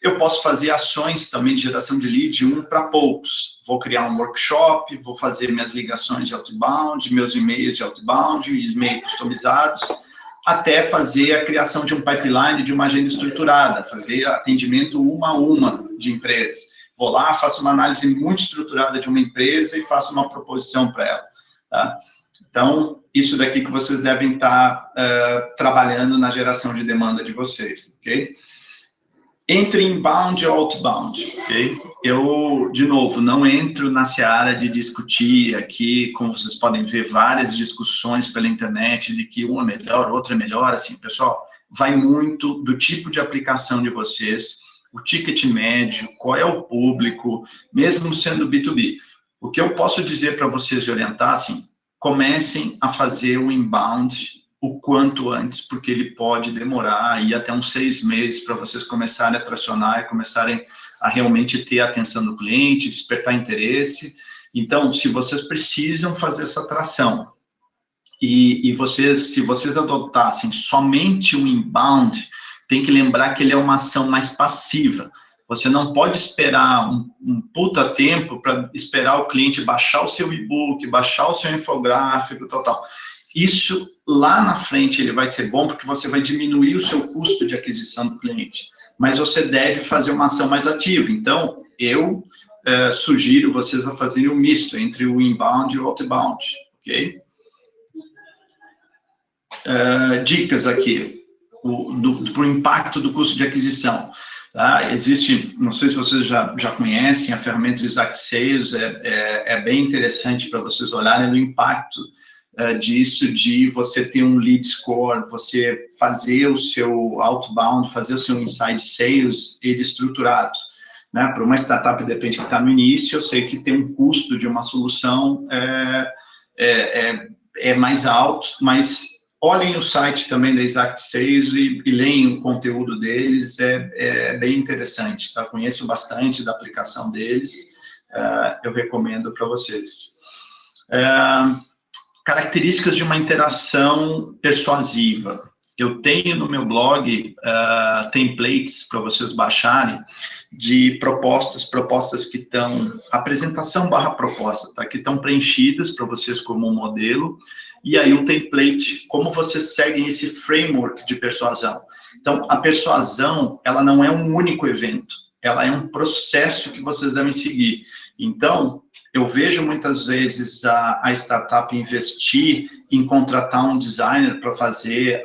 Eu posso fazer ações também de geração de lead de 1 para poucos. Vou criar um workshop, vou fazer minhas ligações de outbound, meus e-mails de outbound, e-mails customizados, até fazer a criação de um pipeline, de uma agenda estruturada, fazer atendimento 1 a 1 de empresas. Vou lá, faço uma análise muito estruturada de uma empresa e faço uma proposição para ela. Tá? Então, isso daqui que vocês devem estar trabalhando na geração de demanda de vocês, ok? Entre inbound e outbound, ok? Eu, de novo, não entro na seara de discutir aqui, como vocês podem ver, várias discussões pela internet de que um é melhor, outro é melhor, assim, pessoal, vai muito do tipo de aplicação de vocês, o ticket médio, qual é o público, mesmo sendo B2B. O que eu posso dizer para vocês de orientar, assim, comecem a fazer o inbound o quanto antes, porque ele pode demorar aí até uns 6 meses para vocês começarem a tracionar e começarem a realmente ter a atenção do cliente, despertar interesse. Então, se vocês precisam fazer essa tração e se vocês adotassem somente o inbound, tem que lembrar que ele é uma ação mais passiva. Você não pode esperar um puta tempo para esperar o cliente baixar o seu e-book, baixar o seu infográfico, tal. Isso, lá na frente, ele vai ser bom porque você vai diminuir o seu custo de aquisição do cliente. Mas você deve fazer uma ação mais ativa. Então, eu sugiro vocês a fazerem um misto entre o inbound e o outbound, ok? Dicas aqui, para o impacto do custo de aquisição. Tá? Existe, não sei se vocês já conhecem, a ferramenta do Exact Sales, é bem interessante para vocês olharem no impacto disso, de você ter um lead score, você fazer o seu outbound, fazer o seu inside sales, ele estruturado. Né? Para uma startup, de repente, que está no início, eu sei que tem um custo de uma solução mais alto, mas olhem o site também da Exact Sales e leem o conteúdo deles, é bem interessante, tá? Conheço bastante da aplicação deles, eu recomendo para vocês. Características de uma interação persuasiva. Eu tenho no meu blog templates para vocês baixarem de propostas que estão, apresentação / proposta, tá? Que estão preenchidas para vocês como um modelo, e aí o template, como vocês seguem esse framework de persuasão. Então, a persuasão, ela não é um único evento, ela é um processo que vocês devem seguir. Então, eu vejo muitas vezes a startup investir em contratar um designer para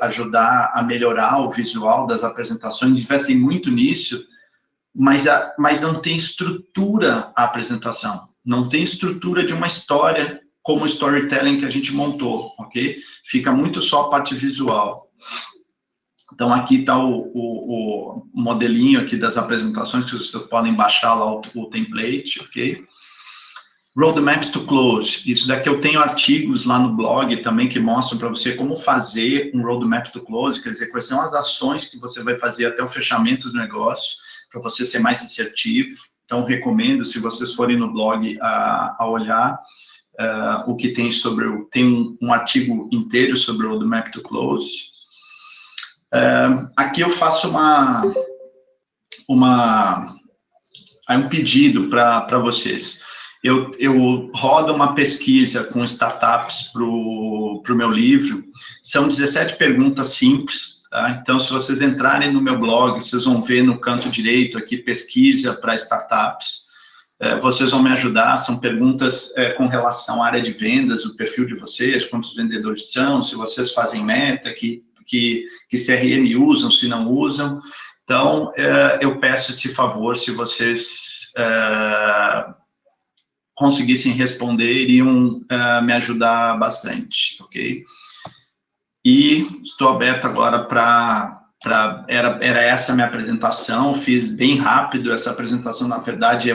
ajudar a melhorar o visual das apresentações, investem muito nisso, mas não tem estrutura a apresentação, não tem estrutura de uma história como o storytelling que a gente montou, ok? Fica muito só a parte visual. Então, aqui está o modelinho aqui das apresentações, que vocês podem baixar lá o template, ok? Roadmap to Close. Isso daqui eu tenho artigos lá no blog também que mostram para você como fazer um Roadmap to Close, quer dizer, quais são as ações que você vai fazer até o fechamento do negócio, para você ser mais assertivo. Então, recomendo, se vocês forem no blog, a olhar o que tem tem um artigo inteiro sobre o Roadmap to Close. Aqui eu faço um pedido para vocês. Eu rodo uma pesquisa com startups para o meu livro. São 17 perguntas simples, tá? Então, se vocês entrarem no meu blog, vocês vão ver no canto direito aqui, pesquisa para startups. Vocês vão me ajudar, são perguntas com relação à área de vendas, o perfil de vocês, quantos vendedores são, se vocês fazem meta, que CRM usam, se não usam. Então, eu peço esse favor, se vocês conseguissem responder, iriam me ajudar bastante, ok? E estou aberto agora era essa a minha apresentação, fiz bem rápido essa apresentação, na verdade,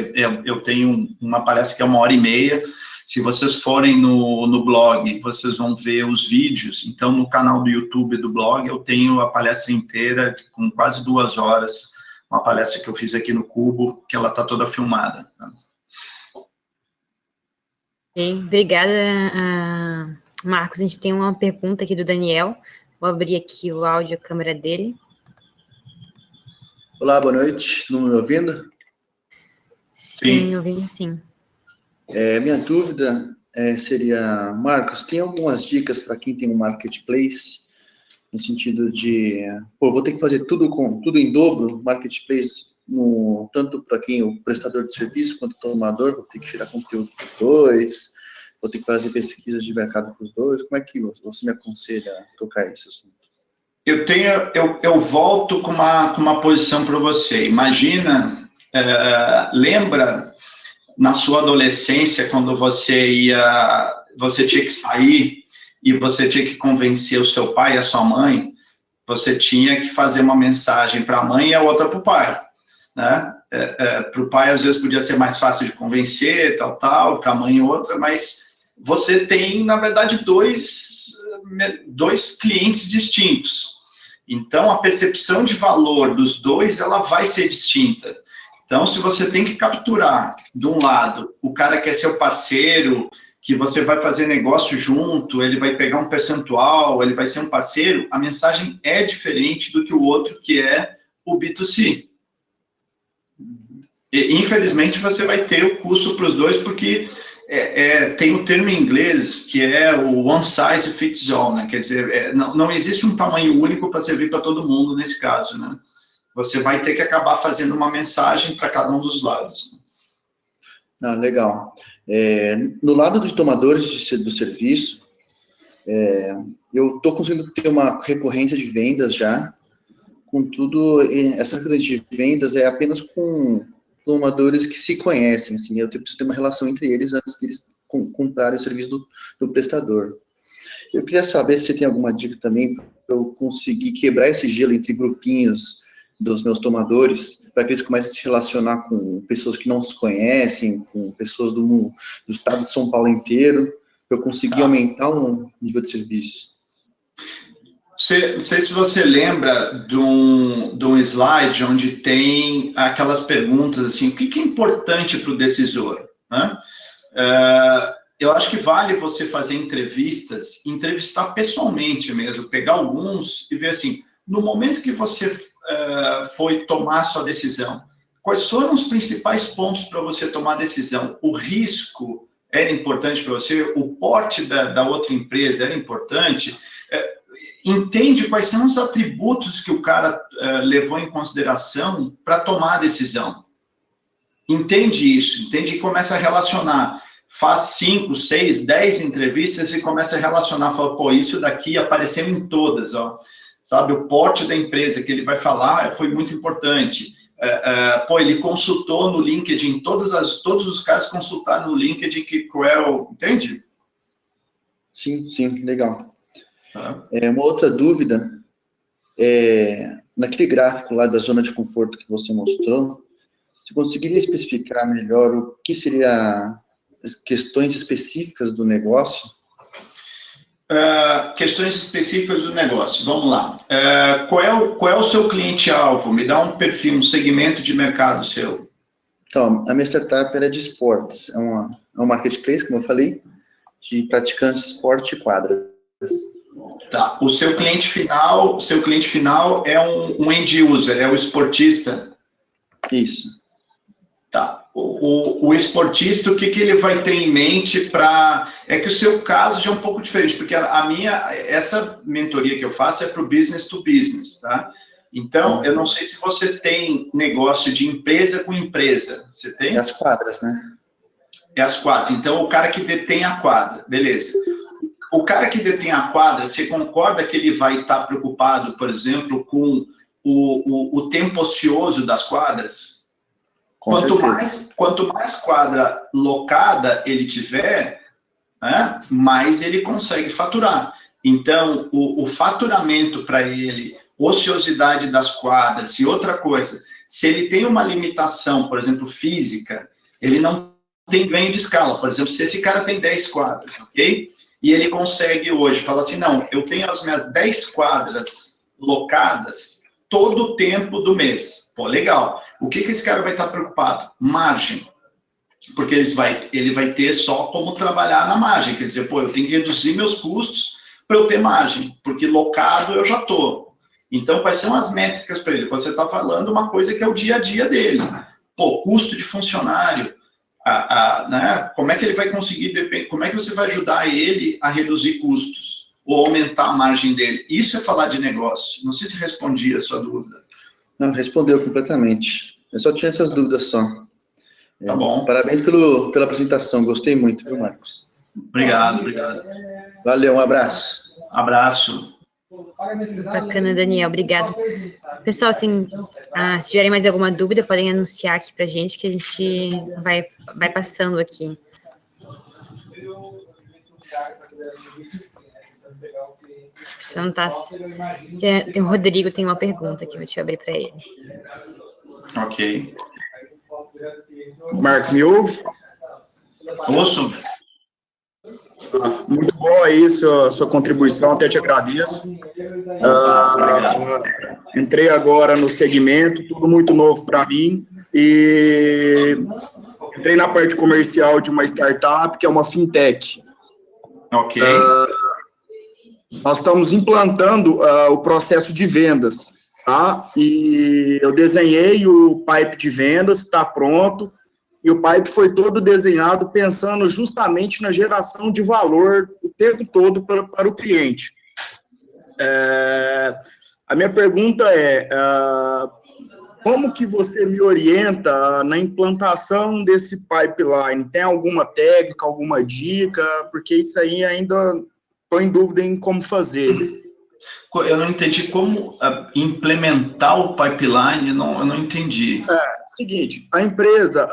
eu tenho uma palestra que é 1h30, se vocês forem no blog, vocês vão ver os vídeos, então no canal do YouTube do blog eu tenho a palestra inteira, com quase 2 horas, uma palestra que eu fiz aqui no Cubo, que ela está toda filmada. Tá? Obrigada, Marcos. A gente tem uma pergunta aqui do Daniel. Vou abrir aqui o áudio, a câmera dele. Olá, boa noite. Todo mundo me ouvindo? Sim, ouvindo sim. Minha dúvida seria, Marcos, tem algumas dicas para quem tem um marketplace, no sentido de, vou ter que fazer tudo em dobro, marketplace, tanto para quem o prestador de serviço quanto o tomador, vou ter que tirar conteúdo para os dois, vou ter que fazer pesquisas de mercado para os dois. Como é que você me aconselha a tocar esse assunto? Eu volto com uma posição para você. Imagina, lembra na sua adolescência, quando você tinha que sair e você tinha que convencer o seu pai e a sua mãe, você tinha que fazer uma mensagem para a mãe e a outra para o pai, né? Para o pai, às vezes, podia ser mais fácil de convencer, tal, para a mãe outra, mas você tem, na verdade, dois clientes distintos. Então, a percepção de valor dos dois, ela vai ser distinta. Então, se você tem que capturar, de um lado, o cara que é seu parceiro, que você vai fazer negócio junto, ele vai pegar um percentual, ele vai ser um parceiro, a mensagem é diferente do que o outro, que é o B2C. E, infelizmente, você vai ter o custo para os dois, porque tem o termo em inglês, que é o one size fits all, né? Quer dizer, não existe um tamanho único para servir para todo mundo nesse caso, né? Você vai ter que acabar fazendo uma mensagem para cada um dos lados. Ah, legal. No lado dos tomadores do serviço, eu estou conseguindo ter uma recorrência de vendas já. Contudo, essa recorrência de vendas é apenas com tomadores que se conhecem, assim, eu preciso ter uma relação entre eles antes de eles comprarem o serviço do prestador. Eu queria saber se você tem alguma dica também para eu conseguir quebrar esse gelo entre grupinhos dos meus tomadores, para que eles comecem a se relacionar com pessoas que não se conhecem, com pessoas do estado de São Paulo inteiro, para eu conseguir aumentar o nível de serviço. Não sei se você lembra de um slide onde tem aquelas perguntas assim, o que é importante para o decisor, né? Eu acho que vale você fazer entrevistar pessoalmente mesmo, pegar alguns e ver assim, no momento que você foi tomar sua decisão, quais foram os principais pontos para você tomar a decisão? O risco era importante para você? O porte da outra empresa era importante? Entende quais são os atributos que o cara levou em consideração para tomar a decisão. Entende isso, entende e começa a relacionar. Faz 5, 6, 10 entrevistas e começa a relacionar, fala, pô, isso daqui apareceu em todas, ó. Sabe, o porte da empresa que ele vai falar foi muito importante. Pô, ele consultou no LinkedIn, todos os caras consultaram no LinkedIn que entende? Sim, legal. Uma outra dúvida, naquele gráfico lá da zona de conforto que você mostrou, você conseguiria especificar melhor o que seria as questões específicas do negócio? Questões específicas do negócio, vamos lá. Qual é o seu cliente-alvo? Me dá um perfil, um segmento de mercado seu. Então, a minha startup era de esportes, é um marketplace, como eu falei, de praticantes de esporte e quadras. Tá, o seu cliente final é um end user, é o esportista? Isso. Tá, o esportista, o que ele vai ter em mente para... É que o seu caso já é um pouco diferente, porque essa mentoria que eu faço é para o business to business, tá? Então, eu não sei se você tem negócio de empresa com empresa, você tem? É as quadras, né? É as quadras, então o cara que detém a quadra, beleza. O cara que detém a quadra, você concorda que ele vai estar preocupado, por exemplo, com o tempo ocioso das quadras? Quanto mais quadra locada ele tiver, né, mais ele consegue faturar. Então, o faturamento para ele, ociosidade das quadras e outra coisa, se ele tem uma limitação, por exemplo, física, ele não tem ganho de escala. Por exemplo, se esse cara tem 10 quadras, ok? E ele consegue hoje, fala assim, não, eu tenho as minhas 10 quadras locadas todo o tempo do mês. Pô, legal. O que esse cara vai estar preocupado? Margem. Porque ele vai ter só como trabalhar na margem. Quer dizer, pô, eu tenho que reduzir meus custos para eu ter margem, porque locado eu já estou. Então, quais são as métricas para ele? Você está falando uma coisa que é o dia a dia dele. Pô, custo de funcionário. Né? Como é que ele vai conseguir, como é que você vai ajudar ele a reduzir custos ou aumentar a margem dele? Isso é falar de negócio. Não sei se respondi a sua dúvida. Não, respondeu completamente. Eu só tinha essas dúvidas só. Tá bom. Parabéns pela apresentação, gostei muito, viu, Marcos? Obrigado. Valeu, um abraço. Abraço. Bacana, Daniel, obrigado. Pessoal, assim, se tiverem mais alguma dúvida, podem anunciar aqui pra gente, que a gente vai passando aqui. Você não tá... Tem o Rodrigo, tem uma pergunta aqui, deixa eu abrir para ele. Ok. Marcos, me ouve? Ouço. Muito bom aí sua contribuição, até te agradeço. Entrei agora no segmento, tudo muito novo para mim, e entrei na parte comercial de uma startup, que é uma fintech. Ok. Nós estamos implantando o processo de vendas, tá? E eu desenhei o pipe de vendas, está pronto, e o pipe foi todo desenhado pensando justamente na geração de valor o tempo todo para o cliente. A minha pergunta é, como que você me orienta na implantação desse pipeline? Tem alguma técnica, alguma dica? Porque isso aí ainda estou em dúvida em como fazer. Eu não entendi como implementar o pipeline, eu não entendi. Seguinte, a empresa,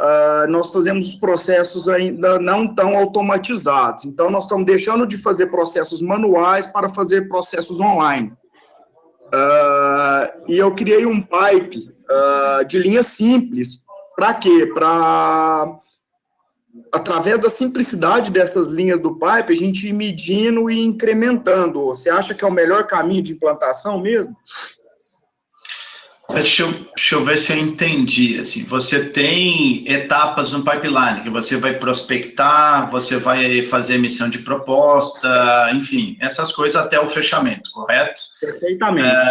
nós fazemos os processos ainda não tão automatizados, então nós estamos deixando de fazer processos manuais para fazer processos online. E eu criei um pipe de linha simples. Para quê? Para, através da simplicidade dessas linhas do pipe, a gente ir medindo e incrementando. Você acha que é o melhor caminho de implantação mesmo? Deixa eu ver se eu entendi. Assim, você tem etapas no pipeline, que você vai prospectar, você vai fazer emissão de proposta, enfim, essas coisas até o fechamento, correto? Perfeitamente.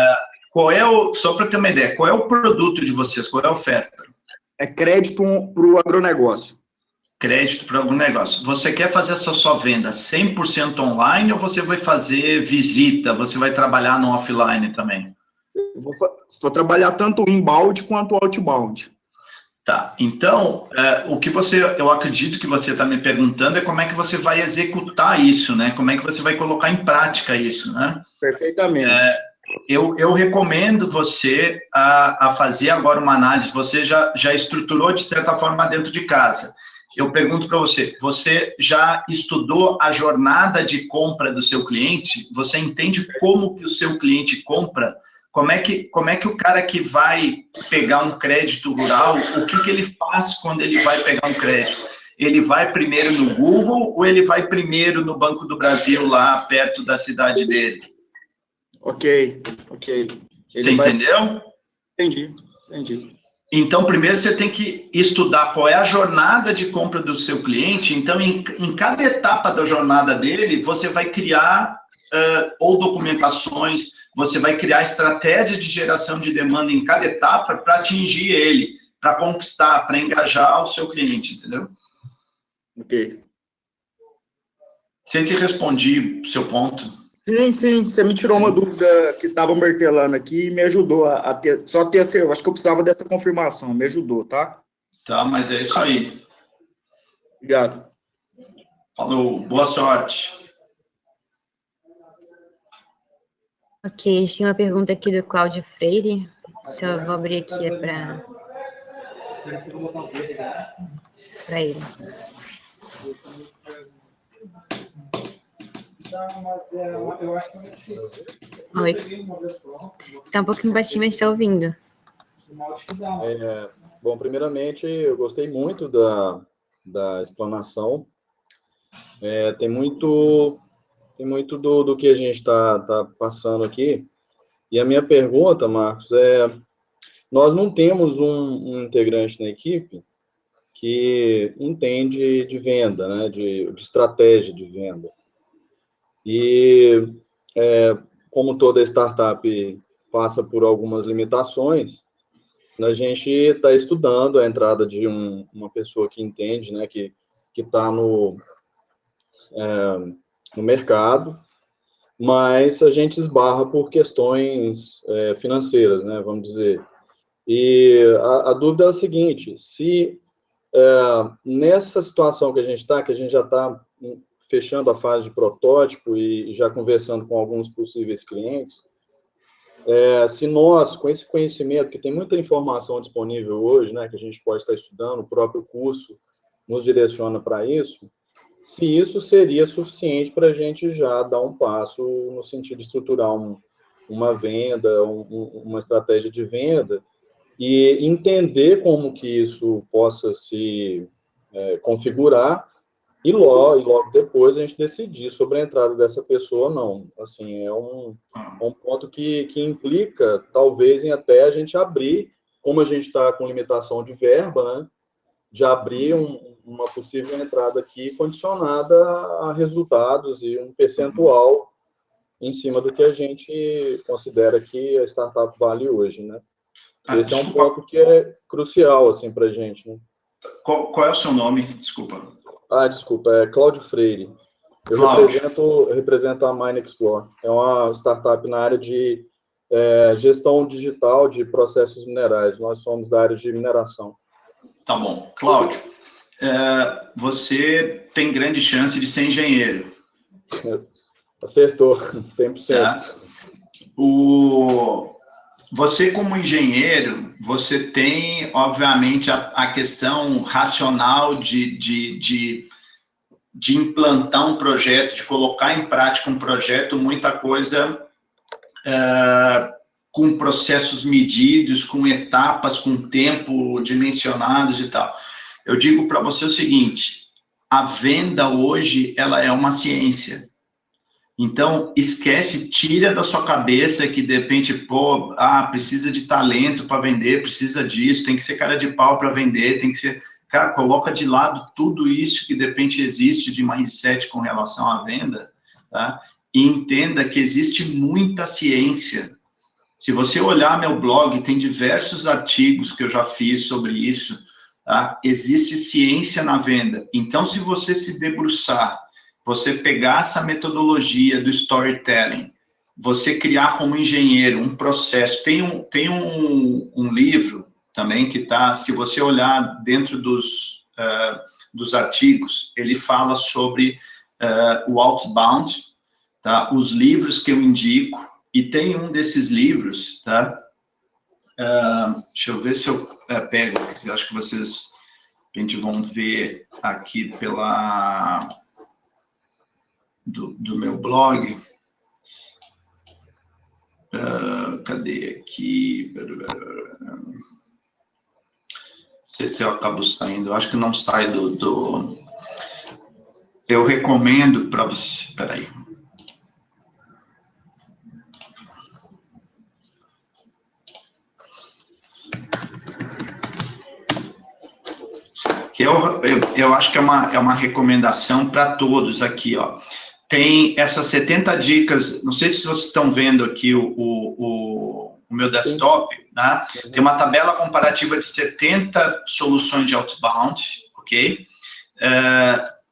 Só para ter uma ideia, qual é o produto de vocês, qual é a oferta? É crédito para o agronegócio. Crédito para algum negócio. Você quer fazer essa sua venda 100% online ou você vai fazer visita, você vai trabalhar no offline também? Vou trabalhar tanto inbound quanto outbound. Tá, então, eu acredito que você está me perguntando é como é que você vai executar isso, né? Como é que você vai colocar em prática isso, né? Perfeitamente. Eu recomendo você a fazer agora uma análise, você já estruturou de certa forma dentro de casa. Eu pergunto para você, você já estudou a jornada de compra do seu cliente? Você entende como que o seu cliente compra? Como é que o cara que vai pegar um crédito rural, o que ele faz quando ele vai pegar um crédito? Ele vai primeiro no Google ou ele vai primeiro no Banco do Brasil, lá perto da cidade dele? Ok. Você entendeu? Entendi. Então, primeiro você tem que estudar qual é a jornada de compra do seu cliente. Então, em cada etapa da jornada dele, você vai criar ou documentações, você vai criar estratégia de geração de demanda em cada etapa para atingir ele, para conquistar, para engajar o seu cliente, entendeu? Ok. Você te respondi o seu ponto? Sim, você me tirou uma dúvida que estava martelando aqui e me ajudou a ter, eu acho que eu precisava dessa confirmação, me ajudou, tá? Tá, mas é isso aí. Obrigado. Falou, boa sorte. Ok, a gente tem uma pergunta aqui do Cláudio Freire. Só vou abrir aqui para ele. Oi. Está um pouquinho baixinho, mas está ouvindo. Bom, primeiramente, eu gostei muito da explanação. Tem muito do que a gente tá passando aqui. E a minha pergunta, Marcos, nós não temos um integrante na equipe que entende de venda, né, de estratégia de venda. E, como toda startup passa por algumas limitações, a gente está estudando a entrada de uma pessoa que entende, né, que está no mercado, mas a gente esbarra por questões financeiras, né, vamos dizer. E a dúvida é a seguinte: se nessa situação que a gente já está fechando a fase de protótipo e já conversando com alguns possíveis clientes, se nós, com esse conhecimento, que tem muita informação disponível hoje, né, que a gente pode estar estudando, o próprio curso nos direciona para isso, se isso seria suficiente para a gente já dar um passo no sentido de estruturar uma venda, uma estratégia de venda, e entender como que isso possa se configurar, e logo depois a gente decidir sobre a entrada dessa pessoa ou não. Assim, é um ponto que implica, talvez, em até a gente abrir, como a gente está com limitação de verba, né, de abrir uma possível entrada aqui condicionada a resultados e um percentual em cima do que a gente considera que a startup vale hoje, né? Esse é um ponto que é crucial, assim, para a gente, né? Qual é o seu nome? Desculpa. Desculpa, é Cláudio Freire. Eu represento a Mine Explore. É uma startup na área de gestão digital de processos minerais. Nós somos da área de mineração. Tá bom. Cláudio, você tem grande chance de ser engenheiro. Acertou, 100%. Você, como engenheiro, você tem, obviamente, a questão racional de implantar um projeto, de colocar em prática um projeto, muita coisa com processos medidos, com etapas, com tempo dimensionados e tal. Eu digo para você o seguinte, a venda hoje, ela é uma ciência. Então, esquece, tira da sua cabeça que, de repente, precisa de talento para vender, precisa disso, tem que ser cara de pau para vender, tem que ser... Cara, coloca de lado tudo isso que, de repente, existe de mindset com relação à venda, tá? E entenda que existe muita ciência. Se você olhar meu blog, tem diversos artigos que eu já fiz sobre isso, tá? Existe ciência na venda. Então, se você se debruçar, você pegar essa metodologia do storytelling, você criar como engenheiro um processo, tem um livro também que está, se você olhar dentro dos artigos, ele fala sobre o outbound, tá? Os livros que eu indico, e tem um desses livros, tá? Deixa eu ver se eu pego, eu acho que vocês, a gente vão ver aqui do meu blog. Cadê aqui? Não sei se eu acabo saindo, eu acho que não sai eu recomendo para você, peraí. Eu acho que é uma recomendação para todos aqui, ó. Tem essas 70 dicas, não sei se vocês estão vendo aqui o meu desktop, né? Tem uma tabela comparativa de 70 soluções de outbound, ok?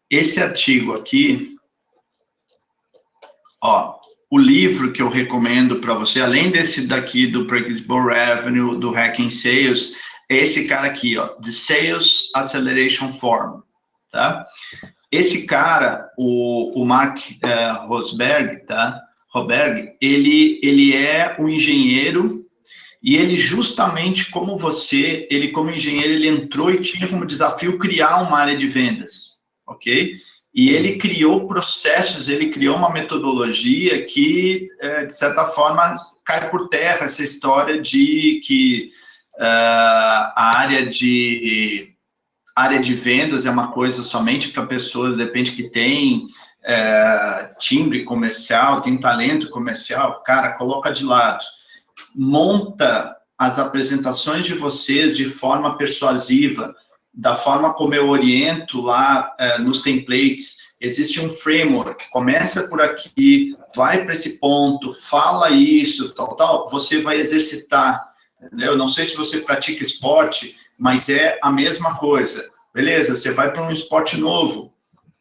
Esse artigo aqui, ó, o livro que eu recomendo para você, além desse daqui do Predictable Revenue, do Hacking Sales, é esse cara aqui, ó, The Sales Acceleration Form, tá? Esse cara, o Mark Rosberg, tá? Roberg, ele é um engenheiro e ele justamente como você, ele como engenheiro, ele entrou e tinha como desafio criar uma área de vendas, ok? E ele criou processos, ele criou uma metodologia que, de certa forma, cai por terra essa história de que a área de vendas é uma coisa somente para pessoas, de repente, que tem timbre comercial, tem talento comercial. Cara, coloca de lado. Monta as apresentações de vocês de forma persuasiva, da forma como eu oriento lá nos templates. Existe um framework, começa por aqui, vai para esse ponto, fala isso, tal, você vai exercitar. Eu não sei se você pratica esporte, mas é a mesma coisa. Beleza, você vai para um esporte novo,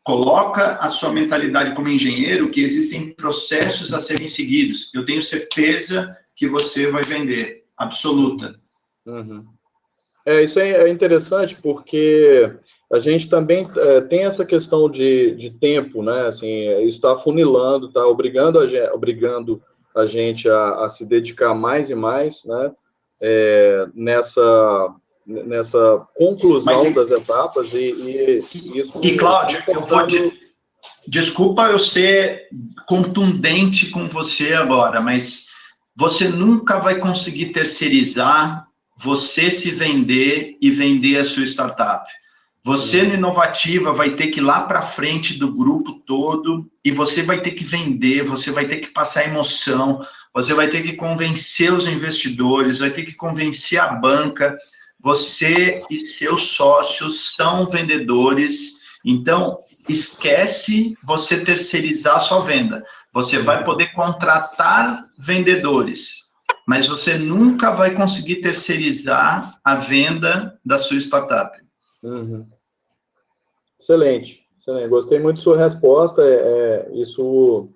coloca a sua mentalidade como engenheiro que existem processos a serem seguidos. Eu tenho certeza que você vai vender, absoluta. Uhum. Isso é interessante porque a gente também tem essa questão de tempo, né? Assim, isso está afunilando, está obrigando a gente a se dedicar mais e mais, né? Nessa conclusão das etapas e isso... E, Cláudio, desculpa eu ser contundente com você agora, mas você nunca vai conseguir terceirizar você se vender e vender a sua startup. Você, no Inovativa, vai ter que ir lá para frente do grupo todo e você vai ter que vender, você vai ter que passar emoção, você vai ter que convencer os investidores, vai ter que convencer a banca. Você e seus sócios são vendedores, então esquece você terceirizar a sua venda. Você vai poder contratar vendedores, mas você nunca vai conseguir terceirizar a venda da sua startup. Uhum. Excelente, excelente. Gostei muito da sua resposta. Isso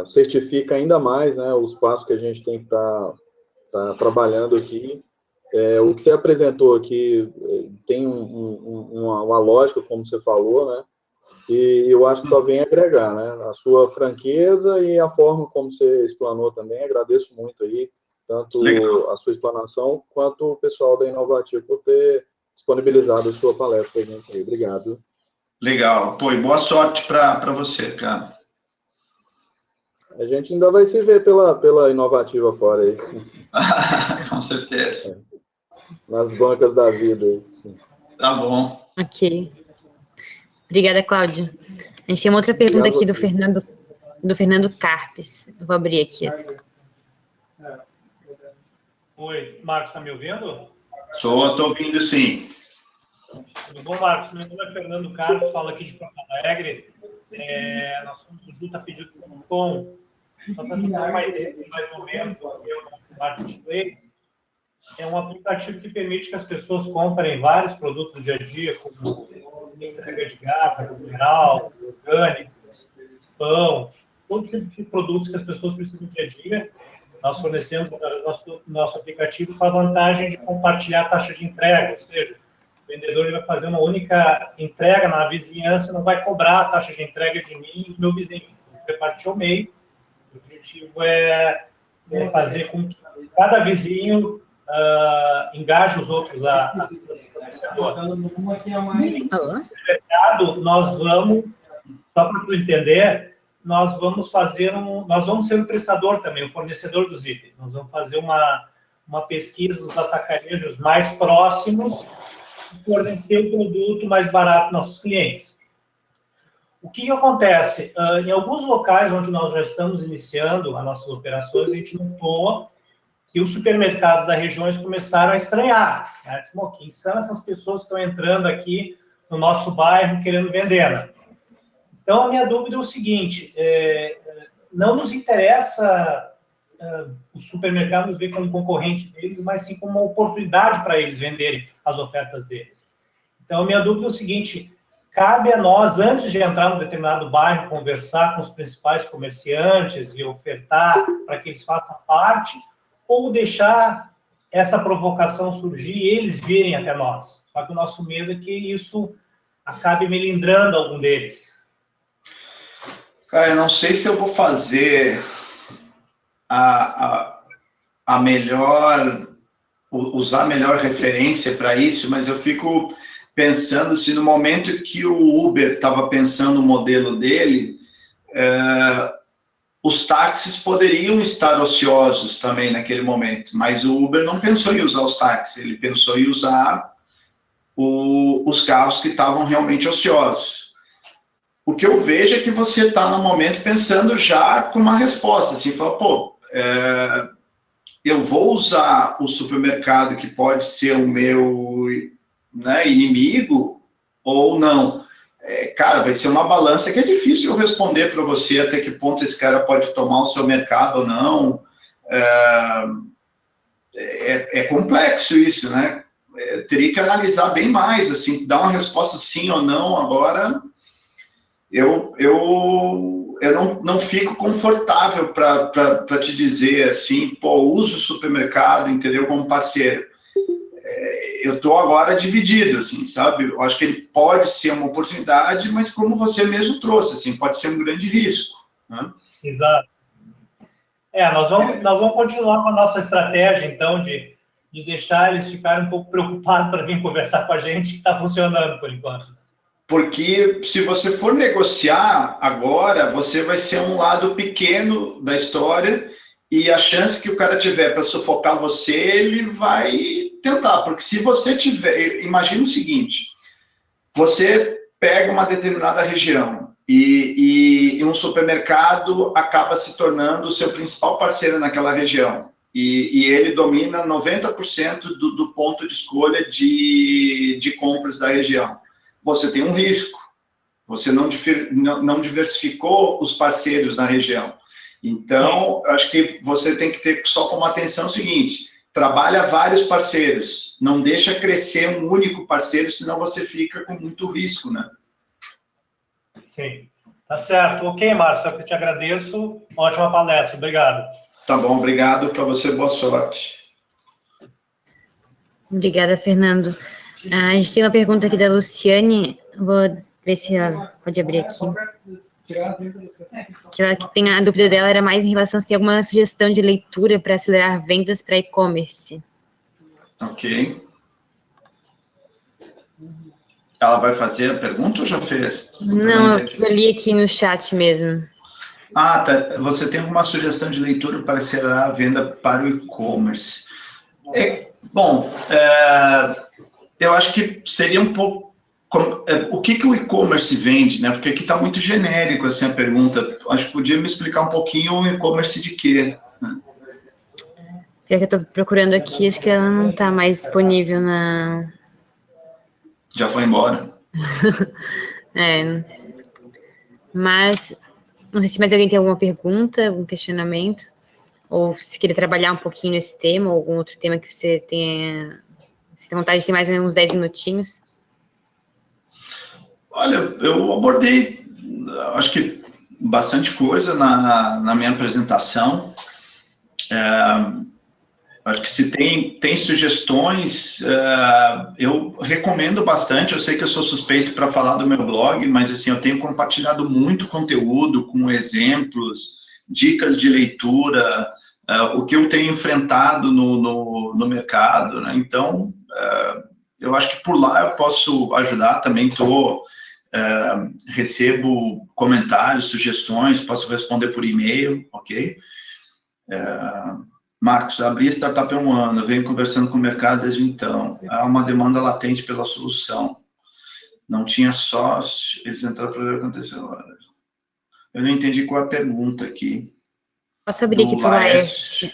certifica ainda mais, né, os passos que a gente tem que estar trabalhando aqui. O que você apresentou aqui tem uma lógica, como você falou, né? E eu acho que só vem agregar, né? A sua franqueza e a forma como você explanou também. Agradeço muito aí, tanto Legal. a sua explanação, quanto o pessoal da Inovativo por ter disponibilizado a sua palestra para a gente aí. Obrigado. Legal. Pô, e boa sorte para você, cara. A gente ainda vai se ver pela Inovativa fora aí. Com certeza. Nas bancas da vida. Tá bom. Ok. Obrigada, Cláudio. A gente tem uma outra pergunta aqui do Fernando Carpes. Eu vou abrir aqui. Oi, Marcos, está me ouvindo? Estou ouvindo, sim. Tudo bom, Marcos? Meu nome é Fernando Carpes, falo aqui de Porto Alegre. Nós somos do JutaPedido.com. Só para dar uma ideia, mais ou menos, o Marketplace é um aplicativo que permite que as pessoas comprem vários produtos do dia a dia, como entrega de gás, mineral, orgânicos, pão, todo tipo de produtos que as pessoas precisam do dia a dia. Nós fornecemos nosso aplicativo com a vantagem de compartilhar a taxa de entrega, ou seja, o vendedor vai fazer uma única entrega na vizinhança, não vai cobrar a taxa de entrega de mim e do meu vizinho. Repartir ao meio. O objetivo é fazer com que cada vizinho engaje os outros a mercado. Nós vamos, só para tu entender, nós vamos ser um prestador também, um fornecedor dos itens. Nós vamos fazer uma pesquisa dos atacarejos mais próximos e fornecer o produto mais barato para nossos clientes. O que acontece? Em alguns locais onde nós já estamos iniciando as nossas operações, a gente notou que os supermercados das regiões começaram a estranhar. Né? Quem são essas pessoas que estão entrando aqui no nosso bairro querendo vender? Né? Então, a minha dúvida é o seguinte, não nos interessa os supermercados ver como concorrente deles, mas sim como uma oportunidade para eles venderem as ofertas deles. Então, a minha dúvida é o seguinte, cabe a nós, antes de entrar num determinado bairro, conversar com os principais comerciantes e ofertar para que eles façam parte, ou deixar essa provocação surgir e eles virem até nós. Só que o nosso medo é que isso acabe melindrando algum deles. Cara, eu não sei se eu vou fazer a melhor, usar a melhor referência para isso, mas eu fico pensando se no momento que o Uber estava pensando o modelo dele, os táxis poderiam estar ociosos também naquele momento, mas o Uber não pensou em usar os táxis, ele pensou em usar os carros que estavam realmente ociosos. O que eu vejo é que você está no momento pensando já com uma resposta, assim, fala, pô, eu vou usar o supermercado que pode ser o meu, né, inimigo ou não? Cara, vai ser uma balança que é difícil eu responder para você até que ponto esse cara pode tomar o seu mercado ou não. É complexo isso, né? Teria que analisar bem mais, assim, dar uma resposta sim ou não. Agora, eu não fico confortável para te dizer assim, pô, uso o supermercado, entendeu, como parceiro. Eu estou agora dividido, assim, sabe? Eu acho que ele pode ser uma oportunidade, mas como você mesmo trouxe, assim, pode ser um grande risco. Né? Exato. Nós vamos continuar com a nossa estratégia, então, de deixar eles ficarem um pouco preocupados para vir conversar com a gente, que está funcionando por enquanto. Porque se você for negociar agora, você vai ser um lado pequeno da história e a chance que o cara tiver para sufocar você, ele vai tentar. Porque se você tiver... Imagina o seguinte, você pega uma determinada região e um supermercado acaba se tornando o seu principal parceiro naquela região. E ele domina 90% do ponto de escolha de compras da região. Você tem um risco. Você não diversificou os parceiros na região. Então, acho que você tem que ter só como atenção o seguinte, trabalha vários parceiros, não deixa crescer um único parceiro, senão você fica com muito risco, né? Sim. Tá certo. Ok, Márcio, eu te agradeço. Ótima palestra. Obrigado. Tá bom, obrigado para você, boa sorte. Obrigada, Fernando. A gente tem uma pergunta aqui da Luciane, vou ver se ela pode abrir aqui. Que tem a dúvida dela era mais em relação a se tem alguma sugestão de leitura para acelerar vendas para e-commerce. Ok. Ela vai fazer a pergunta ou já fez? Não, eu li aqui no chat mesmo. Ah, tá. Você tem alguma sugestão de leitura para acelerar a venda para o e-commerce? Bom, eu acho que seria um pouco... o que o e-commerce vende, né? Porque aqui está muito genérico assim, a pergunta. Acho que podia me explicar um pouquinho o e-commerce de quê? É que eu estou procurando aqui, acho que ela não está mais disponível na... Já foi embora. Mas, não sei se mais alguém tem alguma pergunta, algum questionamento, ou se queria trabalhar um pouquinho nesse tema, ou algum outro tema que você tenha... Se tem vontade de ter mais uns 10 minutinhos. Olha, eu abordei, acho que, bastante coisa na minha apresentação. Acho que se tem sugestões, eu recomendo bastante. Eu sei que eu sou suspeito para falar do meu blog, mas assim, eu tenho compartilhado muito conteúdo com exemplos, dicas de leitura, o que eu tenho enfrentado no mercado, né? Então, eu acho que por lá eu posso ajudar também. Recebo comentários, sugestões, posso responder por e-mail, ok? Marcos, abri a startup há 1 ano, venho conversando com o mercado desde então. Há uma demanda latente pela solução. Não tinha sócio, eles entraram para ver o que aconteceu agora. Eu não entendi qual é a pergunta aqui. Posso abrir aqui para o Laércio?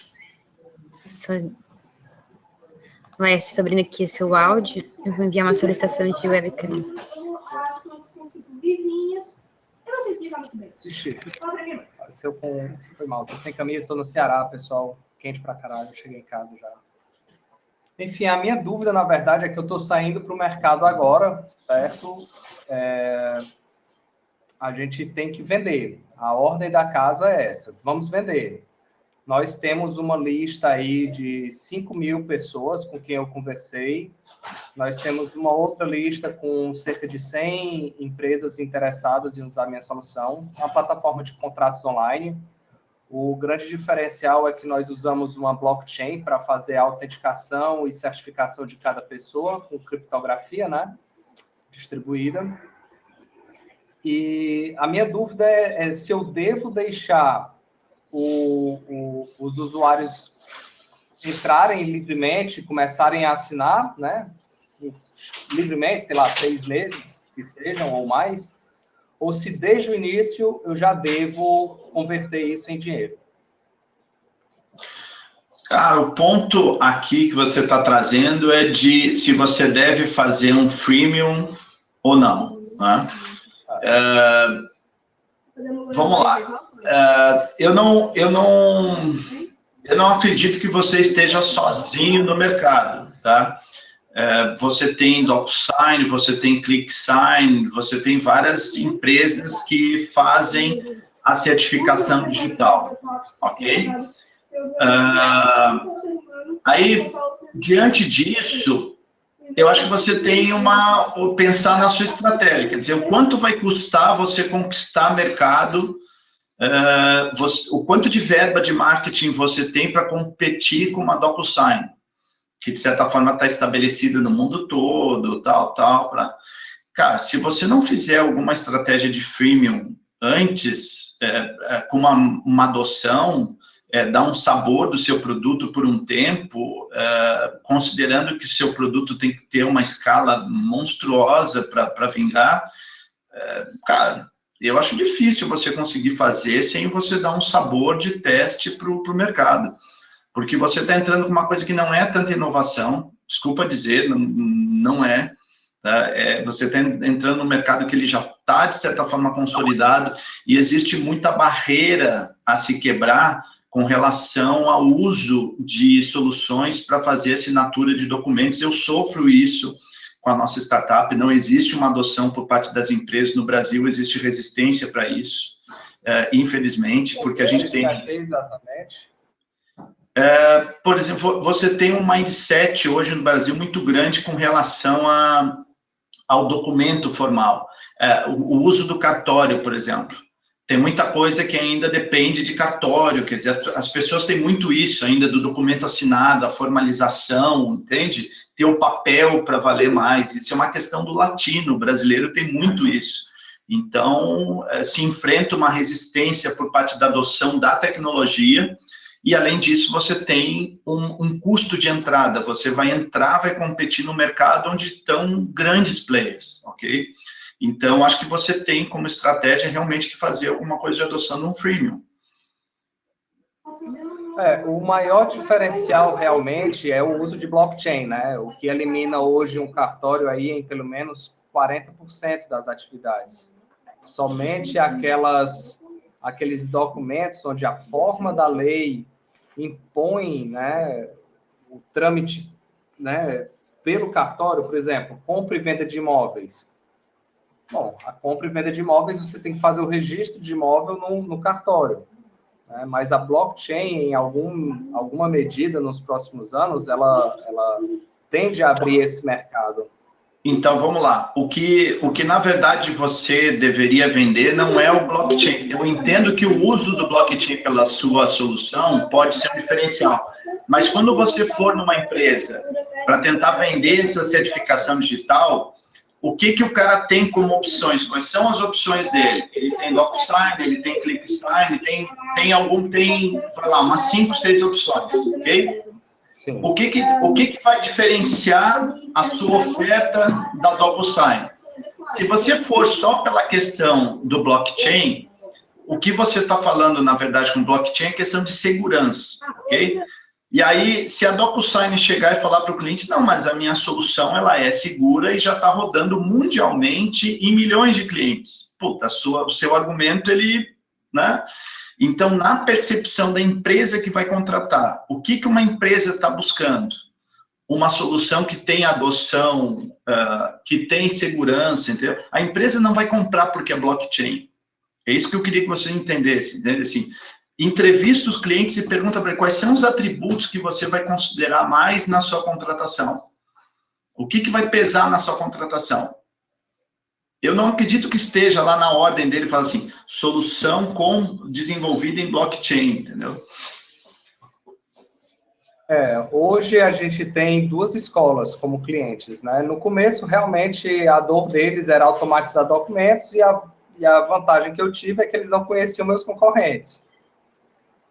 Laércio, estou abrindo aqui seu áudio. Eu vou enviar uma solicitação de webcam. Ixi, apareceu com... Foi mal, tô sem camisa, tô no Ceará, pessoal. Quente pra caralho, eu cheguei em casa já. Enfim, a minha dúvida, na verdade, é que eu tô saindo pro mercado agora, certo? A gente tem que vender. A ordem da casa é essa, vamos vender. Nós temos uma lista aí de 5.000 pessoas com quem eu conversei. Nós temos uma outra lista com cerca de 100 empresas interessadas em usar a minha solução. Uma plataforma de contratos online. O grande diferencial é que nós usamos uma blockchain para fazer a autenticação e certificação de cada pessoa, com criptografia, né? Distribuída. E a minha dúvida é se eu devo deixar os usuários entrarem livremente, começarem a assinar, né? Livremente, sei lá, 3 meses, que sejam, ou mais, ou se desde o início eu já devo converter isso em dinheiro. Cara, o ponto aqui que você está trazendo é de se você deve fazer um freemium ou não, né? Vamos lá. Eu não acredito que você esteja sozinho no mercado, tá? Você tem DocuSign, você tem ClickSign, você tem várias empresas que fazem a certificação digital, ok? Aí, diante disso, eu acho que você tem pensar na sua estratégia, quer dizer, o quanto vai custar você conquistar mercado, o quanto de verba de marketing você tem para competir com uma DocuSign, que de certa forma está estabelecida no mundo todo, tal. Cara, se você não fizer alguma estratégia de freemium antes, com uma adoção, dar um sabor do seu produto por um tempo, considerando que o seu produto tem que ter uma escala monstruosa para vingar, cara, eu acho difícil você conseguir fazer sem você dar um sabor de teste para o mercado. Porque você está entrando com uma coisa que não é tanta inovação, desculpa dizer, não é. Tá? Você está entrando no mercado que ele já está, de certa forma, consolidado, e existe muita barreira a se quebrar com relação ao uso de soluções para fazer assinatura de documentos. Eu sofro isso com a nossa startup, não existe uma adoção por parte das empresas. No Brasil existe resistência para isso, infelizmente, porque a gente tem... Exatamente. Por exemplo, você tem um mindset hoje no Brasil muito grande com relação ao documento formal. O uso do cartório, por exemplo. Tem muita coisa que ainda depende de cartório, quer dizer, as pessoas têm muito isso ainda do documento assinado, a formalização, entende? Ter o papel para valer mais. Isso é uma questão do latino, o brasileiro tem muito isso. Então, se enfrenta uma resistência por parte da adoção da tecnologia, e além disso, você tem um custo de entrada. Você vai entrar, vai competir no mercado onde estão grandes players, ok? Então, acho que você tem como estratégia realmente que fazer alguma coisa de adoção de um freemium. O maior diferencial realmente é o uso de blockchain, né? O que elimina hoje um cartório aí em pelo menos 40% das atividades. Somente aqueles documentos onde a forma da lei impõe, né, o trâmite, né, pelo cartório, por exemplo, compra e venda de imóveis. Bom, a compra e venda de imóveis, você tem que fazer o registro de imóvel no cartório. Né? Mas a blockchain, em alguma medida, nos próximos anos, ela tende a abrir esse mercado. Então, vamos lá. O que na verdade, você deveria vender não é o blockchain. Eu entendo que o uso do blockchain pela sua solução pode ser um diferencial. Mas quando você for numa empresa para tentar vender essa certificação digital, o que o cara tem como opções? Quais são as opções dele? Ele tem DocuSign, ele tem ClickSign, tem vai lá, umas 5, 6 opções, ok? Sim. O que vai diferenciar a sua oferta da DocuSign? Se você for só pela questão do blockchain, o que você está falando, na verdade, com blockchain é questão de segurança, ok? E aí, se a DocuSign chegar e falar para o cliente, não, mas a minha solução ela é segura e já está rodando mundialmente em milhões de clientes. Puta, o seu argumento, ele, né? Então, na percepção da empresa que vai contratar, o que uma empresa está buscando? Uma solução que tem adoção, que tem segurança, entendeu? A empresa não vai comprar porque é blockchain. É isso que eu queria que você entendesse, entende? Assim, entrevista os clientes e pergunta para ele quais são os atributos que você vai considerar mais na sua contratação. O que vai pesar na sua contratação? Eu não acredito que esteja lá na ordem dele, fala assim, solução desenvolvida em blockchain, entendeu? Hoje a gente tem 2 escolas como clientes, né? No começo, realmente, a dor deles era automatizar documentos e a vantagem que eu tive é que eles não conheciam meus concorrentes.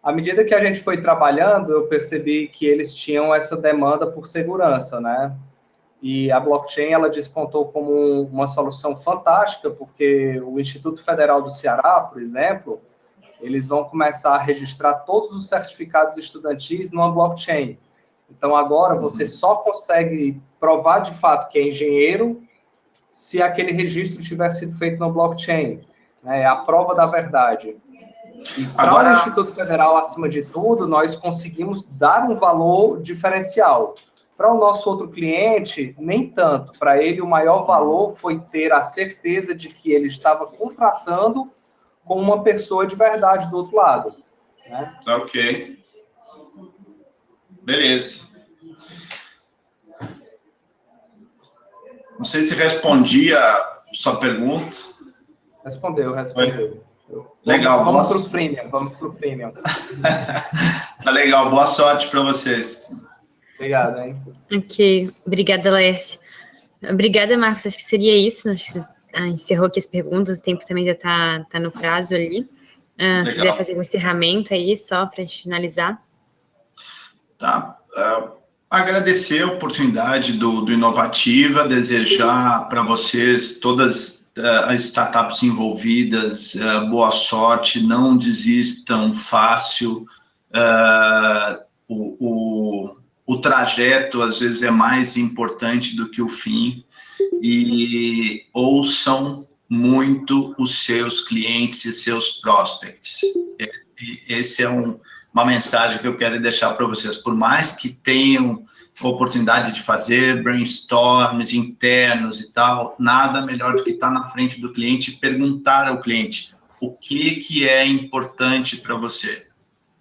À medida que a gente foi trabalhando, eu percebi que eles tinham essa demanda por segurança, né? E a blockchain, ela despontou como uma solução fantástica, porque o Instituto Federal do Ceará, por exemplo, eles vão começar a registrar todos os certificados estudantis numa blockchain. Então, agora, você só consegue provar de fato que é engenheiro se aquele registro tiver sido feito na blockchain. É a prova da verdade. E para o Instituto Federal, acima de tudo, nós conseguimos dar um valor diferencial. Para o nosso outro cliente, nem tanto. Para ele, o maior valor foi ter a certeza de que ele estava contratando com uma pessoa de verdade do outro lado. Né? Ok. Beleza. Não sei se respondi a sua pergunta. Respondeu. Legal. Vamos para o freemium. Tá legal. Boa sorte para vocês. Obrigado, hein? Ok. Obrigada, Laércio. Obrigada, Marcos. Acho que seria isso. Acho que encerrou aqui as perguntas. O tempo também já está no prazo ali. Se quiser fazer um encerramento aí, só para a gente finalizar. Tá. Agradecer a oportunidade do Inovativa, desejar para vocês todas as startups envolvidas, boa sorte, não desistam fácil, o trajeto às vezes é mais importante do que o fim, e ouçam muito os seus clientes e seus prospects. Esse é uma mensagem que eu quero deixar para vocês. Por mais que tenham oportunidade de fazer brainstorms internos e tal, nada melhor do que estar na frente do cliente e perguntar ao cliente o que é importante para você.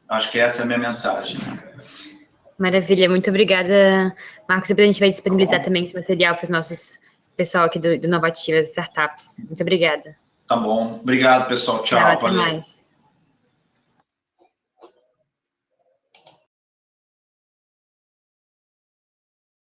Acho que essa é a minha mensagem. Maravilha, muito obrigada, Marcos. Depois a gente vai disponibilizar também esse material para os nossos pessoal aqui do Inovativas Startups. Muito obrigada. Tá bom. Obrigado, pessoal. Tchau. Até mais.